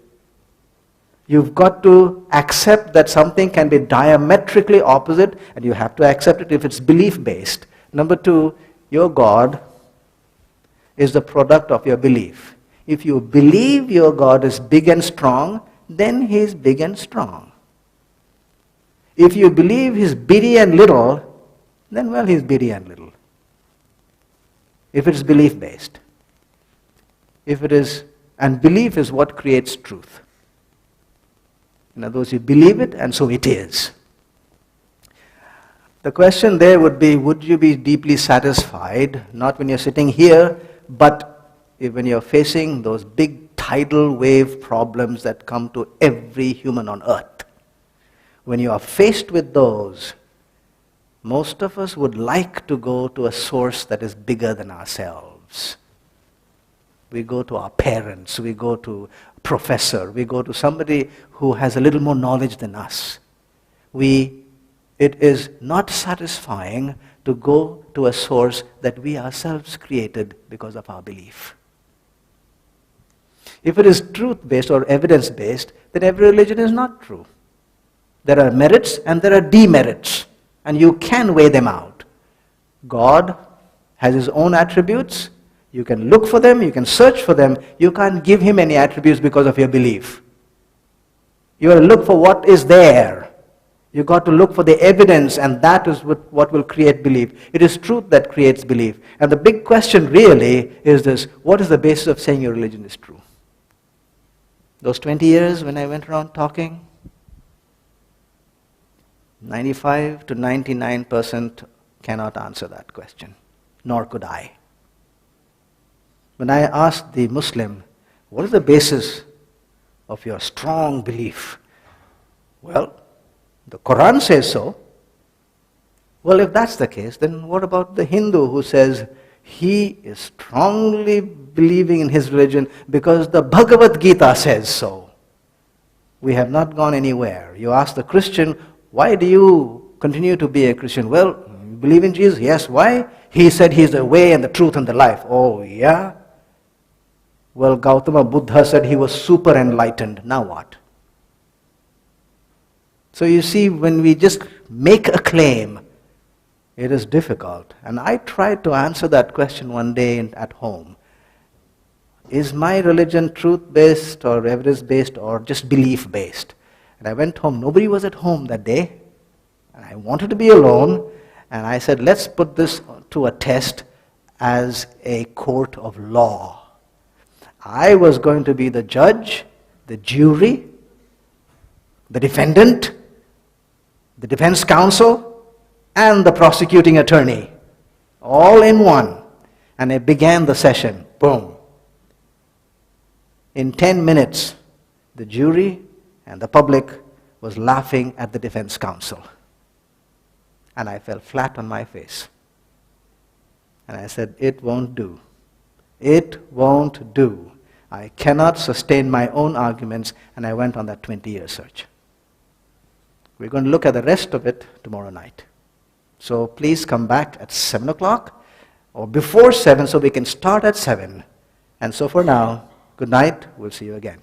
You've got to accept that something can be diametrically opposite, and you have to accept it if it's belief-based. Number two, your God is the product of your belief. If you believe your God is big and strong, then He is big and strong. If you believe He's bitty and little, then well, He's bitty and little. If it is belief-based. And belief is what creates truth. In other words, you believe it, and so it is. The question there would be, would you be deeply satisfied, not when you're sitting here, but when you're facing those big tidal wave problems that come to every human on earth? When you are faced with those, most of us would like to go to a source that is bigger than ourselves. We go to our parents, we go to a professor, we go to somebody who has a little more knowledge than us. It is not satisfying to go to a source that we ourselves created because of our belief. If it is truth-based or evidence-based, then every religion is not true. There are merits and there are demerits, and you can weigh them out. God has His own attributes. You can look for them, you can search for them. You can't give Him any attributes because of your belief. You got to look for what is there. You got to look for the evidence, and that is what will create belief. It is truth that creates belief. And the big question really is this: what is the basis of saying your religion is true? Those 20 years when I went around talking, 95 to 99% cannot answer that question, nor could I. When I asked the Muslim, what is the basis of your strong belief? Well, the Quran says so. Well, if that's the case, then what about the Hindu who says he is strongly believing in his religion because the Bhagavad Gita says so? We have not gone anywhere. You ask the Christian, why do you continue to be a Christian? Well, you believe in Jesus? Yes. Why? He said He's the way and the truth and the life. Oh, yeah? Well, Gautama Buddha said he was super enlightened. Now what? So you see, when we just make a claim, it is difficult. And I tried to answer that question one day at home. Is my religion truth-based or evidence-based or just belief-based? And I went home. Nobody was at home that day. And I wanted to be alone. And I said, let's put this to a test as a court of law. I was going to be the judge, the jury, the defendant, the defense counsel, and the prosecuting attorney, all in one. And I began the session. Boom. In 10 minutes, the jury and the public was laughing at the defense counsel. And I fell flat on my face. And I said, it won't do. It won't do. I cannot sustain my own arguments, and I went on that 20-year search. We're going to look at the rest of it tomorrow night. So please come back at 7 o'clock or before 7 so we can start at 7. And so for now, good night. We'll see you again.